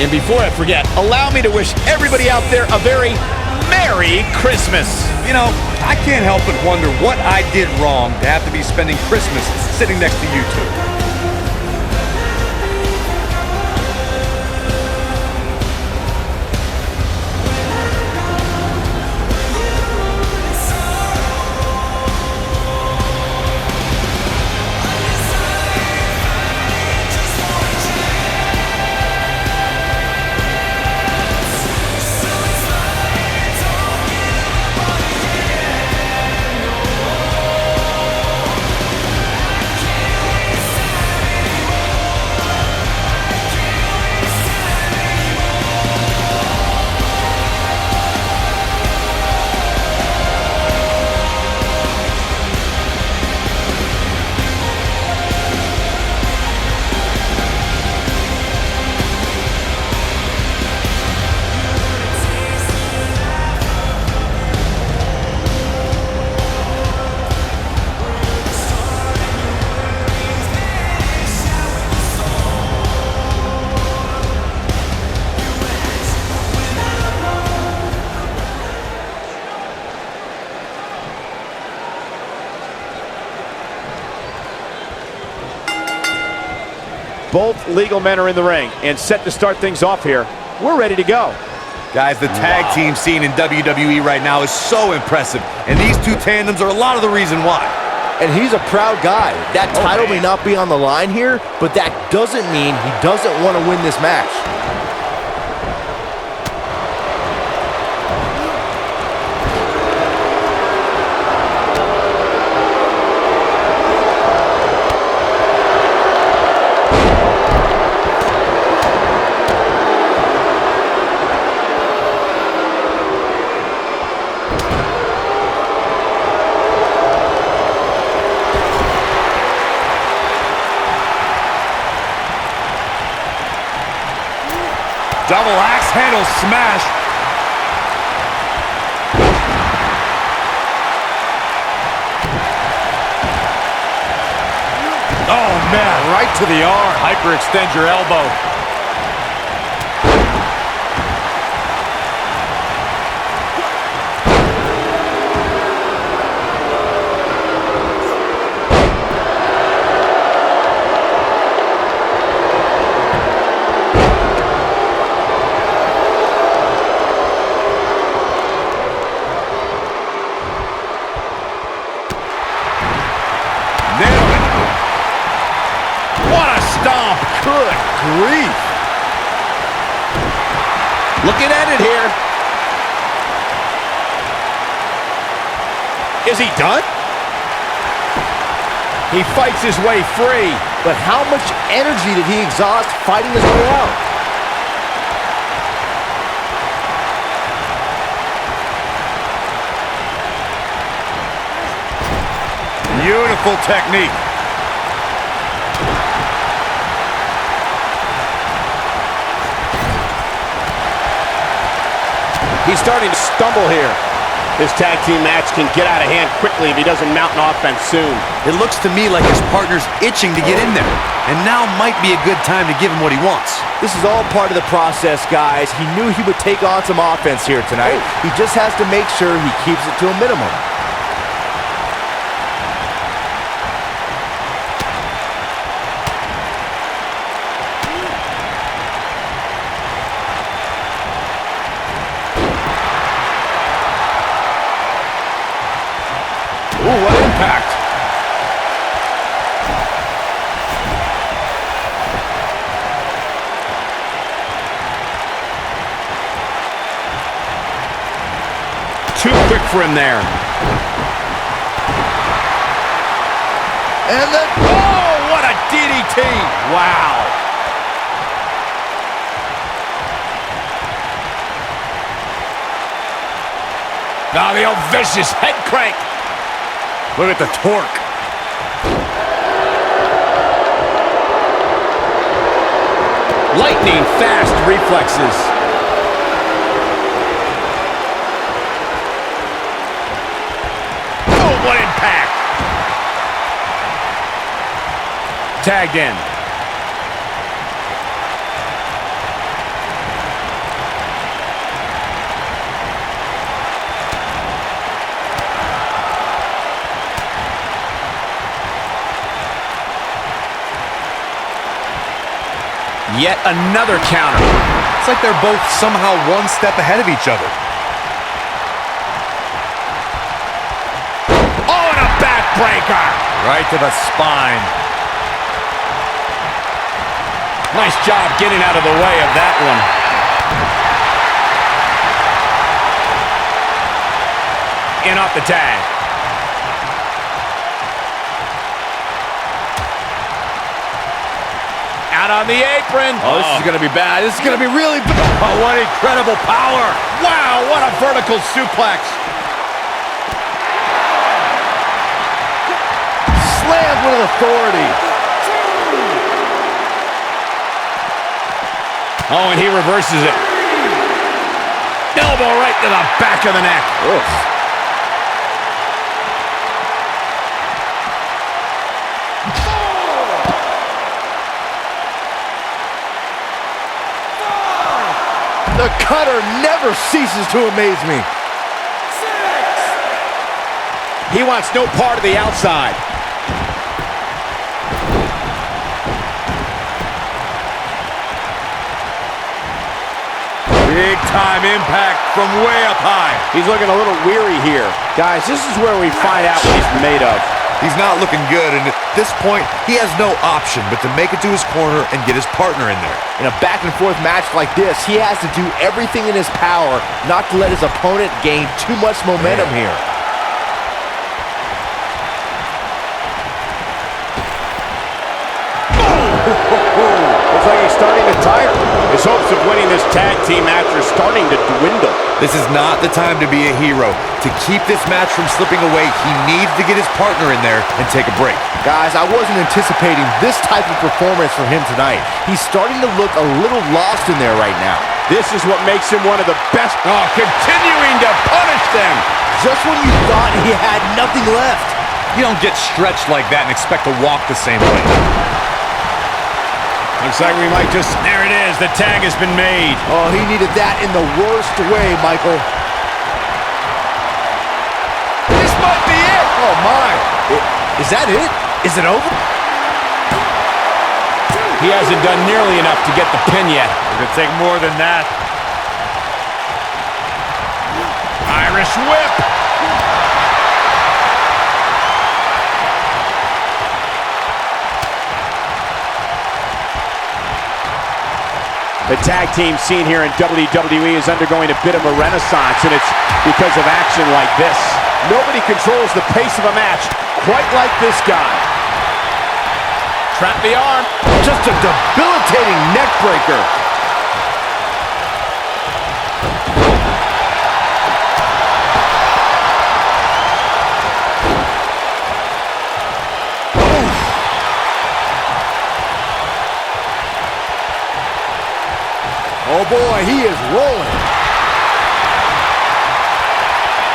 And before I forget, allow me to wish everybody out there a very Merry Christmas. You know, I can't help but wonder what I did wrong to have to be spending Christmas sitting next to you two. Both legal men are in the ring and set to start things off here. We're ready to go. Guys, the tag team scene in WWE right now is so impressive, and these two tandems are a lot of the reason why. And he's a proud guy. That title may not be on the line here, but that doesn't mean he doesn't want to win this match. Double axe handle smash. Oh, man, right to the arm. Hyperextend your elbow. Good grief. Looking at it here. Is he done? He fights his way free. But how much energy did he exhaust fighting his way out? Beautiful technique. He's starting to stumble here. This tag team match can get out of hand quickly if he doesn't mount an offense soon. It looks to me like his partner's itching to get in there. And now might be a good time to give him what he wants. This is all part of the process, guys. He knew he would take on some offense here tonight. He just has to make sure he keeps it to a minimum. Ooh, what impact. Too quick for him there. And then, oh, what a DDT. Wow. Now the old vicious head crank. Look at the torque. Lightning fast reflexes. Oh, what impact. Tagged in. Yet another counter. It's like they're both somehow one step ahead of each other. Oh, and a backbreaker. Right to the spine. Nice job getting out of the way of that one. In off the tag. Out on the apron. Oh, this is going to be bad. This is going to be really bad. Oh, what incredible power. Wow, what a vertical suplex. Slammed with authority. Oh, and he reverses it. Elbow right to the back of the neck. Oof. The cutter never ceases to amaze me. He wants no part of the outside. Big-time impact from way up high. He's looking a little weary here. Guys, this is where we find out what he's made of. He's not looking good, and at this point, he has no option but to make it to his corner and get his partner in there. In a back-and-forth match like this, he has to do everything in his power not to let his opponent gain too much momentum here. Looks like he's starting to tire. His hopes of winning this tag team match are starting to dwindle. This is not the time to be a hero. To keep this match from slipping away, he needs to get his partner in there and take a break. Guys, I wasn't anticipating this type of performance from him tonight. He's starting to look a little lost in there right now. This is what makes him one of the best. Oh, continuing to punish them. Just when you thought he had nothing left. You don't get stretched like that and expect to walk the same way. Looks like we might just... There it is. The tag has been made. Oh, he needed that in the worst way, Michael. This might be it. Oh, my. Is that it? Is it over? He hasn't done nearly enough to get the pin yet. It's going to take more than that. Irish whip. The tag team scene here in WWE is undergoing a bit of a renaissance, and it's because of action like this. Nobody controls the pace of a match quite like this guy. Trap the arm. Just a debilitating neck breaker. Oh boy, he is rolling.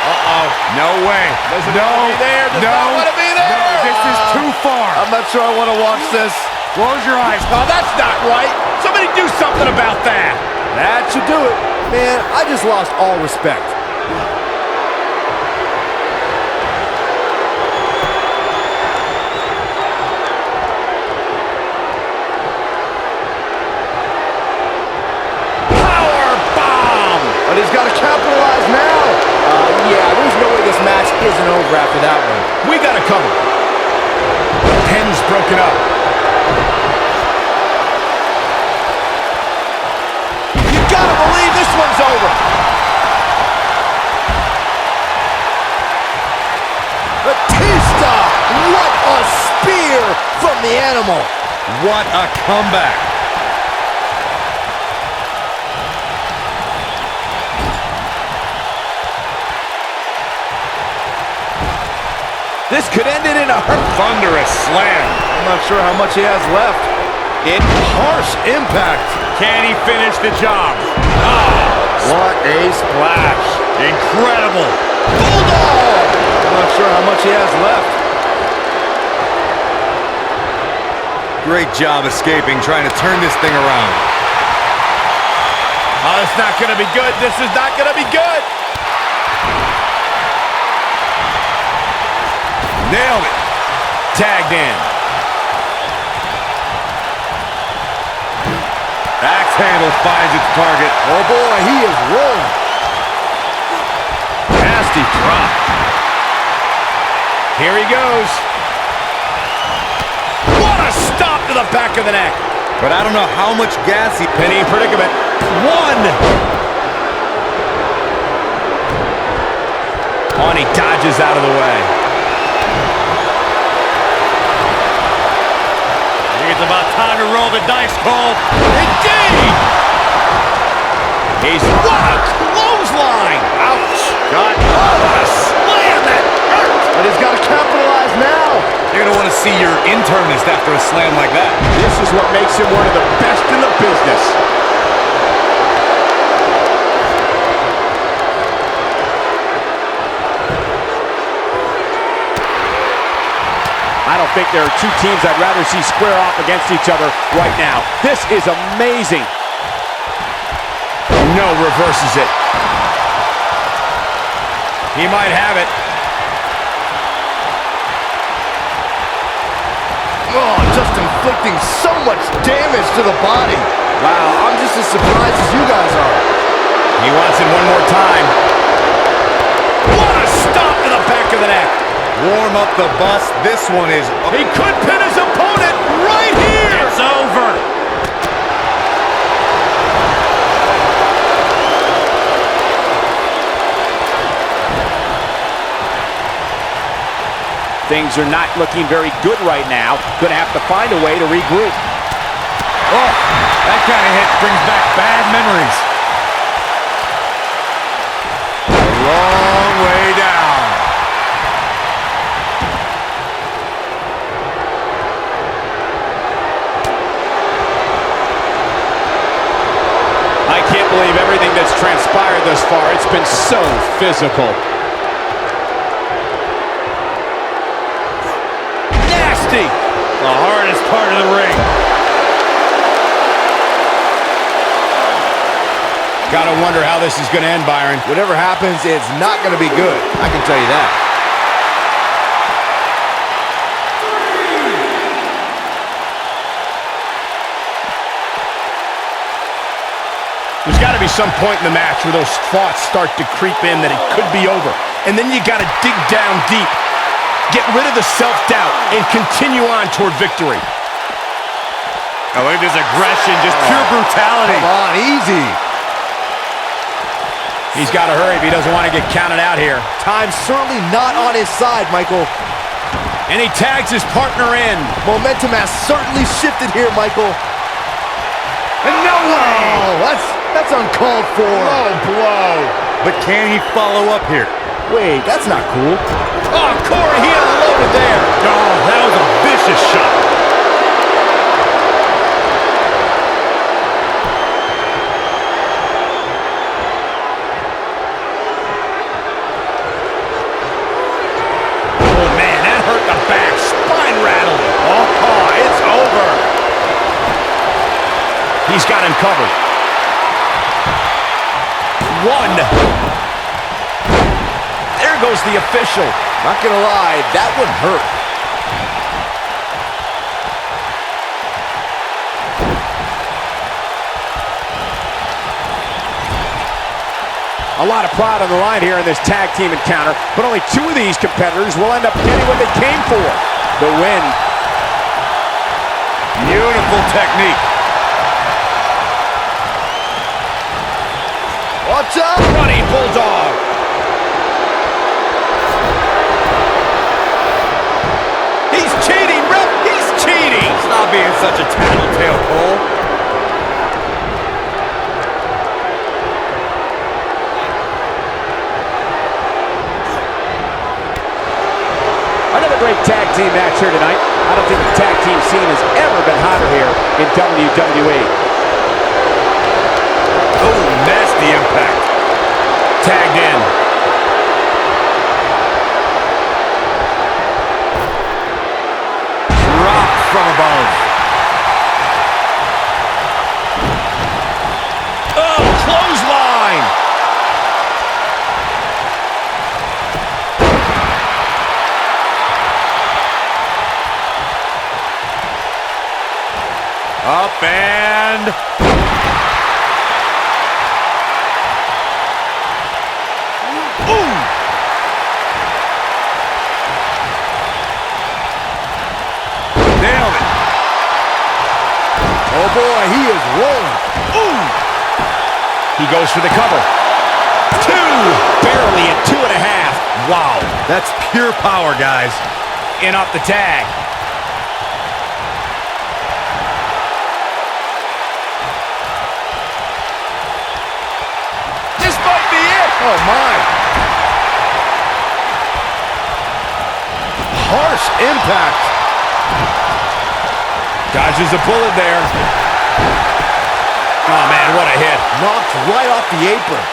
Uh-oh. No way. Doesn't want to be there. Does not want to be there. No, this is too far. I'm not sure I want to watch this. Close your eyes. Oh, that's not right. Somebody do something about that. That should do it. Man, I just lost all respect. But he's got to capitalize now. Yeah, there's no way this match isn't over after that one. We got to cover. Pin's broken up. You got to believe this one's over. Batista! What a spear from the animal. What a comeback. This could end it in a Thunderous slam. I'm not sure how much he has left. Harsh impact. Can he finish the job? What a splash. Incredible. Bulldog! I'm not sure how much he has left. Great job escaping, trying to turn this thing around. Oh, it's not going to be good. This is not going to be good. Nailed it. Tagged in. Axe handle finds its target. Oh boy, he is rolling. Nasty drop. Here he goes. What a stop to the back of the neck. But I don't know how much gas he... Penny predicament. One. On, he dodges out of the way. It's about time to roll the dice, Cole. Indeed! He's... What a clothesline! Ouch! God, what a slam that hurt! But he's got to capitalize now. You're going to want to see your internist after a slam like that. This is what makes him one of the best in the business. I don't think there are two teams I'd rather see square off against each other right now. This is amazing. No, reverses it. He might have it. Oh, just inflicting so much damage to the body. Wow, I'm just as surprised as you guys are. He wants it one more time. What a stop to the back of the neck. Warm up the bus. This one is... He could pin his opponent right here. It's over. Things are not looking very good right now. Gonna have to find a way to regroup. Oh, that kind of hit brings back bad memories. A long way down. I can't believe everything that's transpired thus far. It's been so physical. Nasty! The hardest part of the ring. Gotta wonder how this is gonna end, Byron. Whatever happens, it's not going to be good. I can tell you that. There's got to be some point in the match where those thoughts start to creep in that it could be over. And then you got to dig down deep, get rid of the self-doubt, and continue on toward victory. Oh, look at this aggression, just pure brutality. Come on, easy. He's got to hurry if he doesn't want to get counted out here. Time's certainly not on his side, Michael. And he tags his partner in. Momentum has certainly shifted here, Michael. And no way! Oh, that's uncalled for. Low blow. But can he follow up here? Wait, that's not cool. Oh, Corey, he unloaded there. Oh, that was a vicious shot. Oh, man, that hurt the back. Spine rattled. Oh, it's over. He's got him covered. One. There goes the official. Not gonna lie, that one hurt. A lot of pride on the line here in this tag team encounter, but only two of these competitors will end up getting what they came for, the win. Beautiful technique. Watch out! Running Bulldog. He's cheating, ref! He's cheating! Stop being such a tattletale, Cole. Another great tag team match here tonight. I don't think the tag team scene has ever been hotter here in WWE. Oh, nasty impact. Tagged in. Drop from above. Oh, clothesline. Up and... Nailed it. Oh boy, he is rolling. Ooh. He goes for the cover. Two. Barely at 2.5. Wow. That's pure power, guys. In off the tag. This might be it. Oh my. Harsh impact. Dodges a bullet there. Oh, man, what a hit. Knocked right off the apron.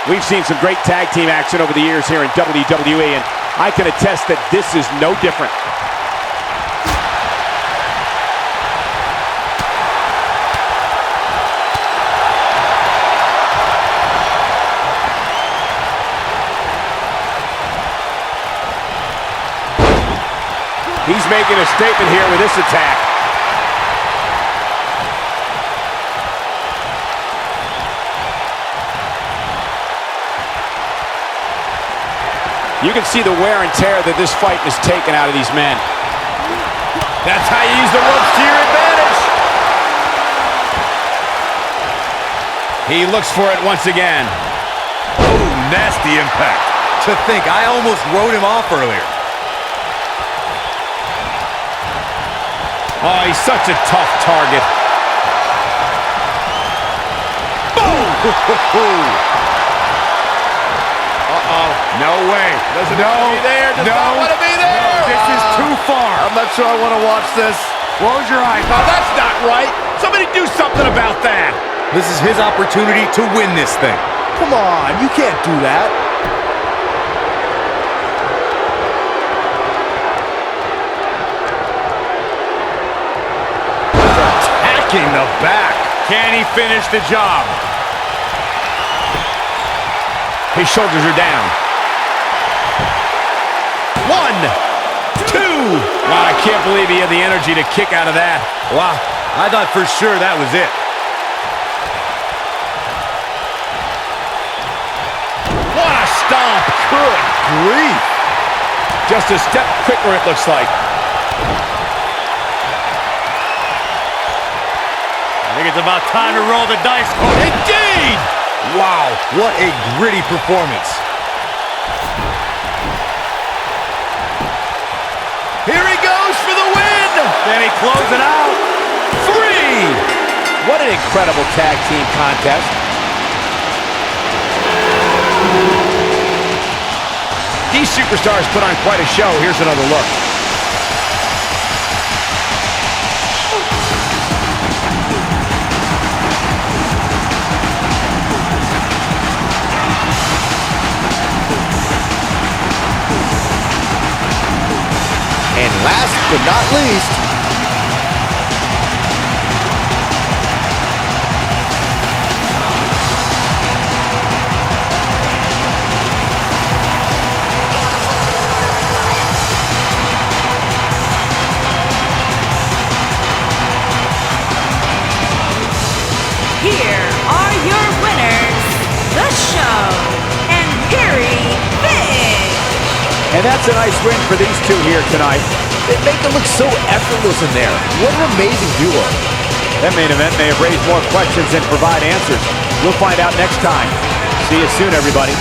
We've seen some great tag team action over the years here in WWE, and I can attest that this is no different. He's making a statement here with this attack. You can see the wear and tear that this fight has taken out of these men. That's how you use the ropes to your advantage. He looks for it once again. Oh, nasty impact. To think, I almost wrote him off earlier. Oh, he's such a tough target. Boom! Uh-oh. No way. Doesn't want to be there. Does not want to be there. No, this is too far. I'm not sure I want to watch this. Close your eyes. No, that's not right. Somebody do something about that. This is his opportunity to win this thing. Come on, you can't do that. Attacking the back. Can he finish the job? His shoulders are down. 1, 2. Wow, I can't believe he had the energy to kick out of that. Wow, I thought for sure that was it. What a stomp. Good grief. Just a step quicker, it looks like. I think it's about time to roll the dice. Oh, Indeed! Wow, what a gritty performance. Here he goes for the win. Can he close it out? 3. What an incredible tag team contest. These superstars put on quite a show. Here's another look. And last but not least, Here are your winners, the show, and Finch. And that's a nice win for these two here tonight. they make it look so effortless in there. What an amazing duo. That main event may have raised more questions than provide answers. We'll find out next time. See you soon, everybody.